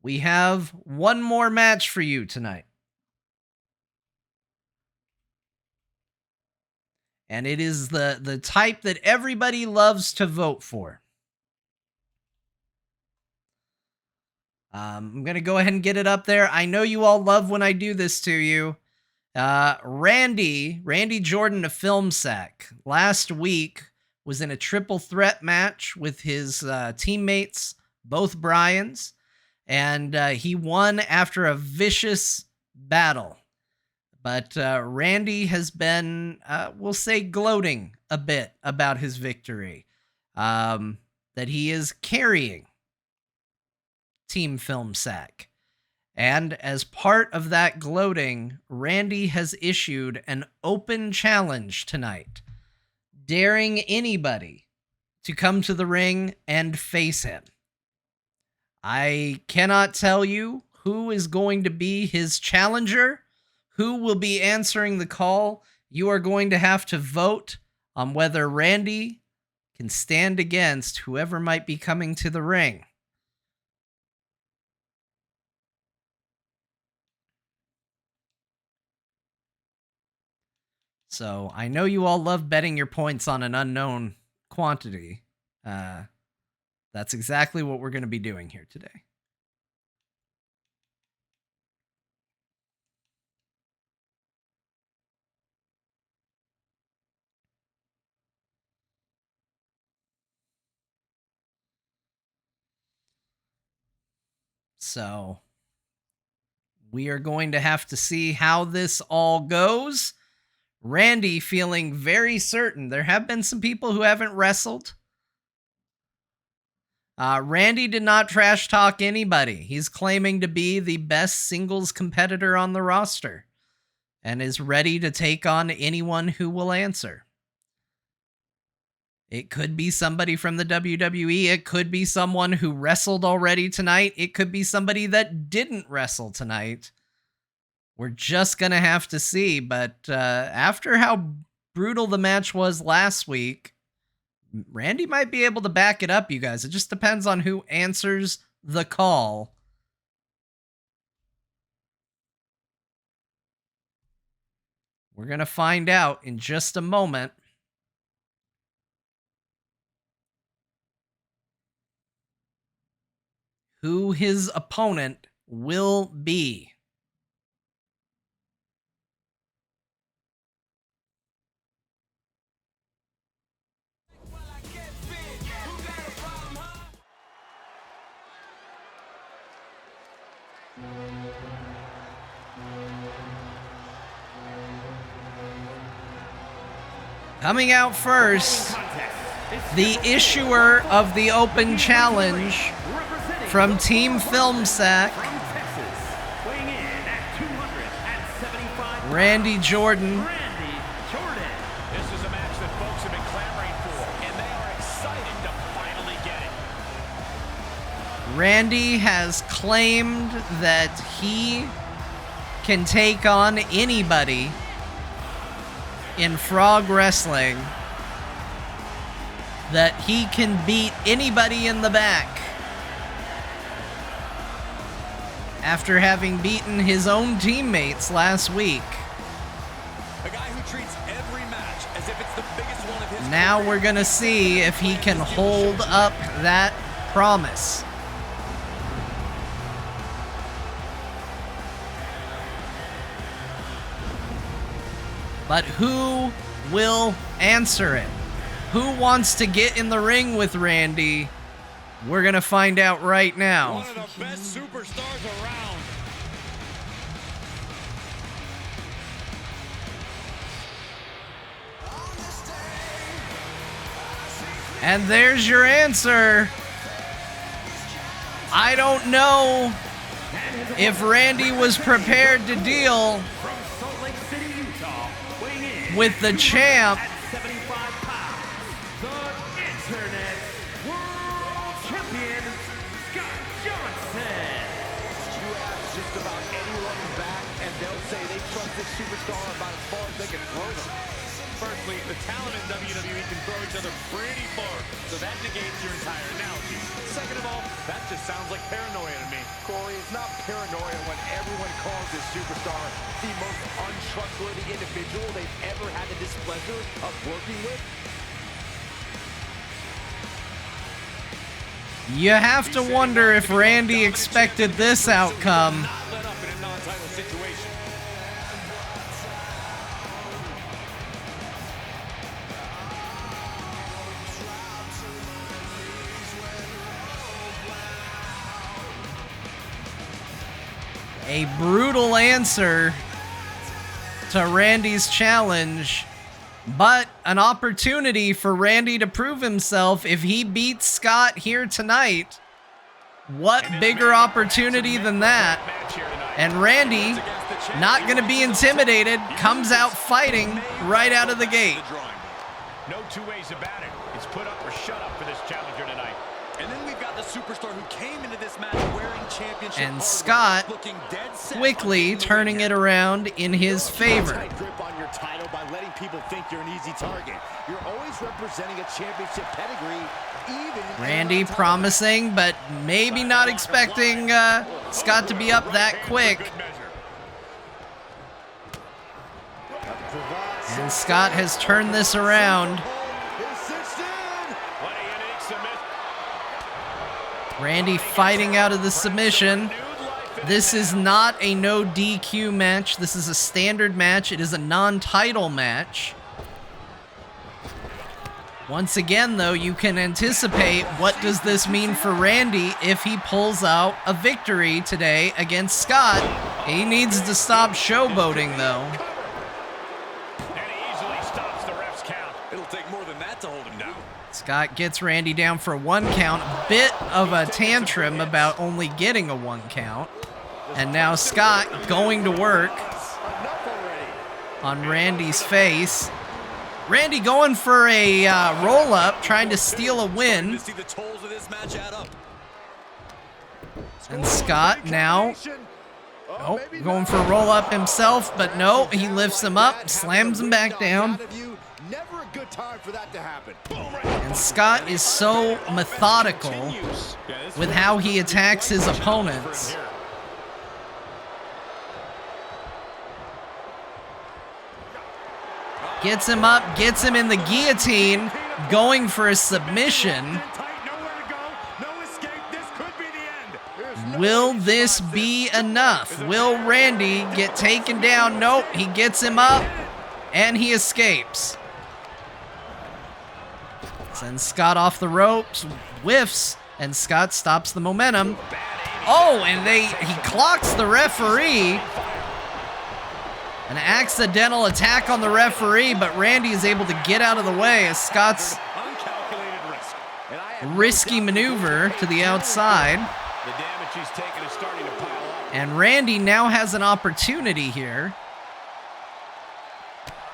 We have one more match for you tonight. And it is the type that everybody loves to vote for. I'm going to go ahead and get it up there. I know you all love when I do this to you. Randy Jordan of FilmSack last week was in a triple threat match with his teammates, both Bryans, and he won after a vicious battle. But Randy has been, we'll say, gloating a bit about his victory, that he is carrying Team FilmSack. And as part of that gloating, Randy has issued an open challenge tonight, daring anybody to come to the ring and face him. I cannot tell you who is going to be his challenger, who will be answering the call. You are going to have to vote on whether Randy can stand against whoever might be coming to the ring. So I know you all love betting your points on an unknown quantity. That's exactly what we're going to be doing here today. So we are going to have to see how this all goes. Randy feeling very certain. There have been some people who haven't wrestled. Randy did not trash talk anybody. He's claiming to be the best singles competitor on the roster and is ready to take on anyone who will answer. It could be somebody from the WWE. It could be someone who wrestled already tonight. It could be somebody that didn't wrestle tonight. We're just going to have to see. But after how brutal the match was last week, Randy might be able to back it up, you guys. It just depends on who answers the call. We're going to find out in just a moment. Who his opponent will be. Coming out first, the issuer of the open challenge from Team FilmSack, Randy Jordan. This is a match that folks have been clamoring for, and they are excited to finally get it. Randy has claimed that he can take on anybody in frog wrestling, that he can beat anybody in the back after having beaten his own teammates last week. A guy who treats every match as if it's the biggest one of his Now career. we're gonna see if he can hold up that promise. But who will answer it? Who wants to get in the ring with Randy? We're gonna find out right now. One of the best superstars around. And there's your answer. I don't know if Randy was prepared to deal From Salt Lake City, Utah, weighing in with the champ. at 75 pounds, the Internet World Champion, Scott Johnson. You ask just about anyone back, and they'll say they trust this superstar about as far as they can throw them. Firstly, the talent in WWE can throw each other pretty far, so that negates your entire analogy. Second of all, that just sounds like paranoia to me. Corey, it's not paranoia when everyone calls this superstar the most untrustworthy individual they've ever had the displeasure of working with. You have to wonder if Randy expected this outcome. Not let up in a non-title situation. A brutal answer to Randy's challenge, but an opportunity for Randy to prove himself if he beats Scott here tonight. What bigger opportunity than that? And Randy, not going to be intimidated, comes out fighting right out of the gate. No two ways about it. It's put up or shut up for this challenger tonight. And then we've got the superstar who came into this match wearing championship And armor, Scott looking dead set quickly on turning it around in his favor. Tight grip on your title by letting people think you're an easy target. You're always representing a championship pedigree, even Randy promising, but maybe not expecting Scott to be up that quick. Good measure. And Scott has turned this around. What a unique submission. Randy fighting out of the submission. This is not a no DQ match. This is a standard match. It is a non-title match. Once again, though, you can anticipate what does this mean for Randy if he pulls out a victory today against Scott. He needs to stop showboating, though. And he easily stops the ref's count. It'll take more than that to hold him down. Scott gets Randy down for 1 count. Bit of a tantrum about only getting a 1 count. And now Scott going to work on Randy's face. Randy going for a roll-up, trying to steal a win. To see the tolls of this match add up. And Scott now Oh, going for a roll-up himself, but no, he lifts him up, slams him back down. Never a good time for that to happen. And Scott is so methodical with how he attacks his opponents. Gets him up, gets him in the guillotine, going for a submission. Will this be enough? Will Randy get taken down? Nope, he gets him up, and he escapes. Sends Scott off the ropes, whiffs, and Scott stops the momentum. Oh, and he clocks the referee. An accidental attack on the referee, but Randy is able to get out of the way as Scott's risky maneuver to the outside. The damage he's taken is starting to pile up. And Randy now has an opportunity here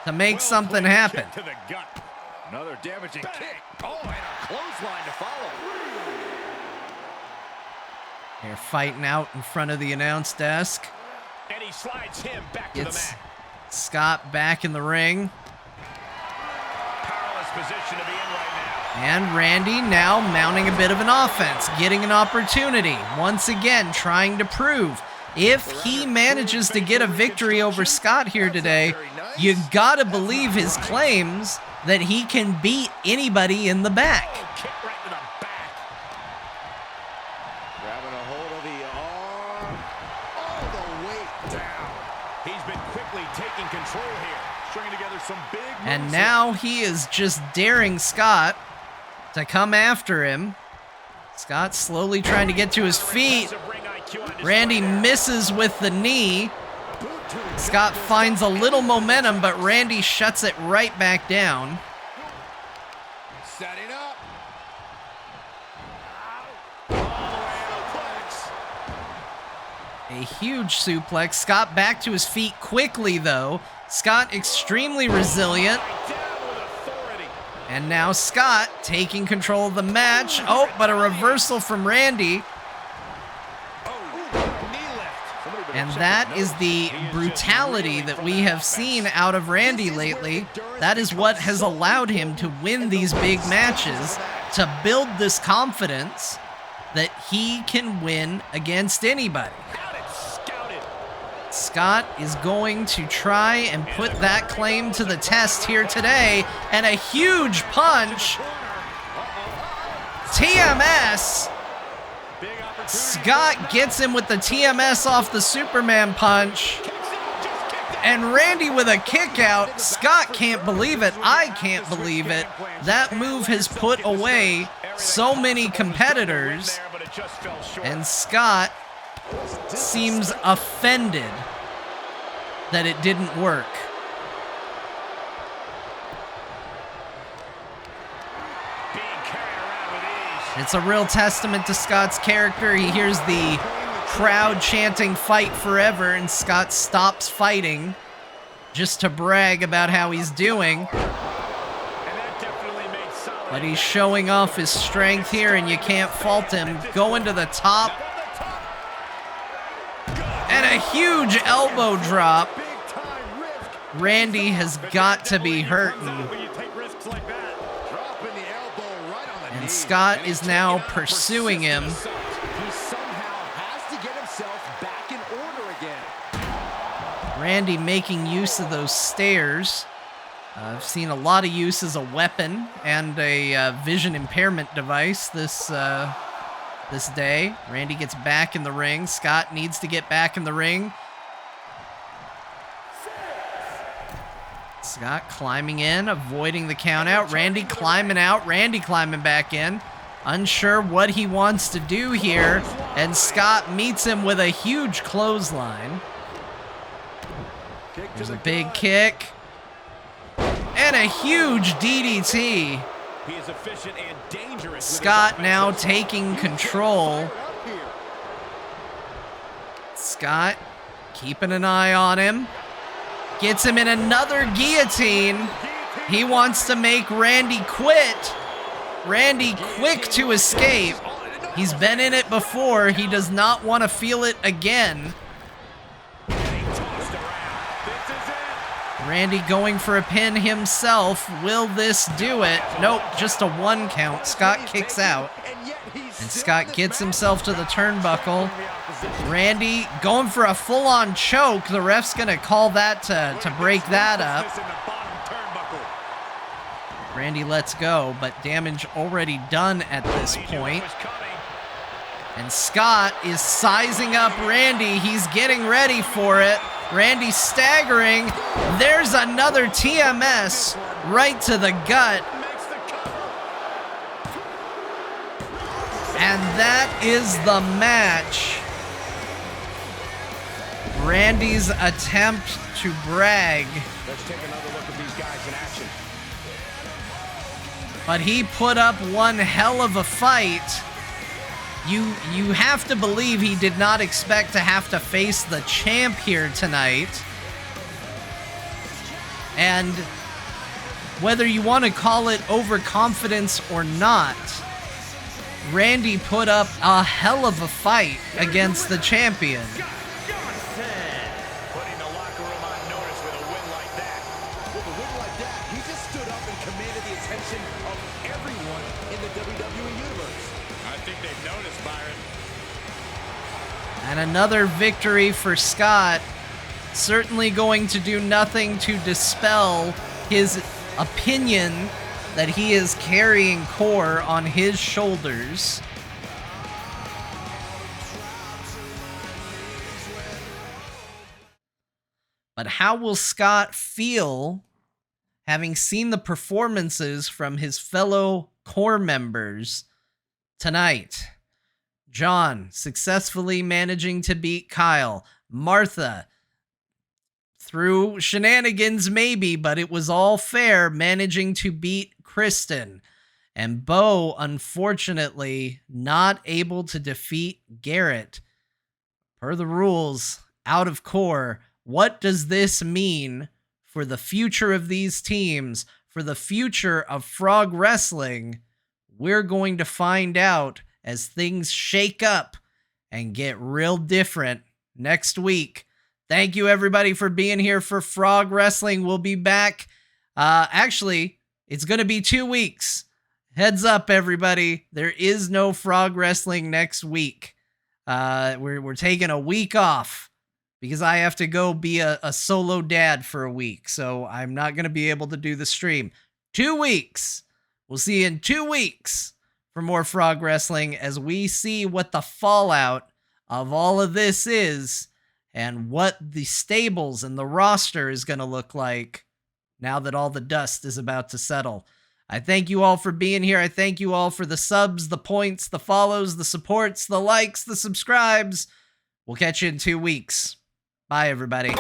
to make something happen. To the gut. Another damaging kick. Oh, and a clothesline to follow. They're fighting out in front of the announce desk. And he slides him back to the It's mat. Scott back in the ring. Powerless position to be in right now. And Randy now mounting a bit of an offense, getting an opportunity. Once again, trying to prove if he manages to get a victory over Scott here today, you gotta believe his claims that he can beat anybody in the back. Oh, kick right to the back. Grabbing a hold of the arm. All the weight down. He's been quickly taking control here. Stringing together some big moves. And now he is just daring Scott to come after him. Scott slowly trying to get to his feet. Randy misses with the knee. Scott finds a little momentum, but Randy shuts it right back down. Setting up. A huge suplex. Scott back to his feet quickly, though. Scott extremely resilient. And now Scott taking control of the match. Oh, but a reversal from Randy. And that is the brutality that we have seen out of Randy lately. That is what has allowed him to win these big matches, to build this confidence that he can win against anybody. Scott is going to try and put that claim to the test here today. And a huge punch. TMS. Scott gets him with the TMS off the Superman punch. And Randy with a kick out. Scott can't believe it. I can't believe it. That move has put away so many competitors. And Scott seems offended that it didn't work. It's a real testament to Scott's character. He hears the crowd chanting "fight forever," and Scott stops fighting just to brag about how he's doing. But he's showing off his strength here, and you can't fault him. Going to the top. And a huge elbow drop. Randy has got to be hurting. And Scott is now pursuing him. He somehow has to get himself back in order again. Randy making use of those stairs. I've seen a lot of use as a weapon and a vision impairment device this day. Randy gets back in the ring. Scott needs to get back in the ring. Scott climbing in, avoiding the count out. Randy climbing out. Randy climbing back in. Unsure what he wants to do here. And Scott meets him with a huge clothesline. There's a big kick. And a huge DDT. He is efficient and dangerous. Scott now taking control. Scott keeping an eye on him. Gets him in another guillotine. He wants to make Randy quit. Randy quick to escape. He's been in it before. He does not want to feel it again. Randy going for a pin himself. Will this do it? Nope, just a 1 count. Scott kicks out. And Scott gets himself to the turnbuckle. Randy going for a full-on choke. The ref's going to call that to break that up. Randy lets go, but damage already done at this point. And Scott is sizing up Randy. He's getting ready for it. Randy staggering. There's another TMS right to the gut. And that is the match. Randy's attempt to brag. Let's take another look at these guys in action. But he put up one hell of a fight. You have to believe he did not expect to have to face the champ here tonight. And whether you want to call it overconfidence or not, Randy put up a hell of a fight against the champion. Putting the locker room on notice with a win like that. With a win like that, he just stood up and commanded the attention of everyone in the WWE Universe. I think they've noticed, Byron. And another victory for Scott. Certainly going to do nothing to dispel his opinion that he is carrying Core on his shoulders. But how will Scott feel having seen the performances from his fellow Core members tonight? Jon successfully managing to beat Kyle. Martha, through shenanigans maybe, but it was all fair, managing to beat Kristen. And Beau, unfortunately, not able to defeat Garrett. Per the rules, out of Core. What does this mean for the future of these teams, for the future of Frog Wrestling? We're going to find out as things shake up and get real different next week. Thank you, everybody, for being here for Frog Wrestling. We'll be back. Actually, it's going to be 2 weeks. Heads up, everybody. There is no Frog Wrestling next week. We're taking a week off because I have to go be a solo dad for a week. So I'm not going to be able to do the stream. 2 weeks. We'll see you in 2 weeks for more Frog Wrestling as we see what the fallout of all of this is and what the stables and the roster is going to look like now that all the dust is about to settle. I thank you all for being here. I thank you all for the subs, the points, the follows, the supports, the likes, the subscribes. We'll catch you in 2 weeks. Bye, everybody.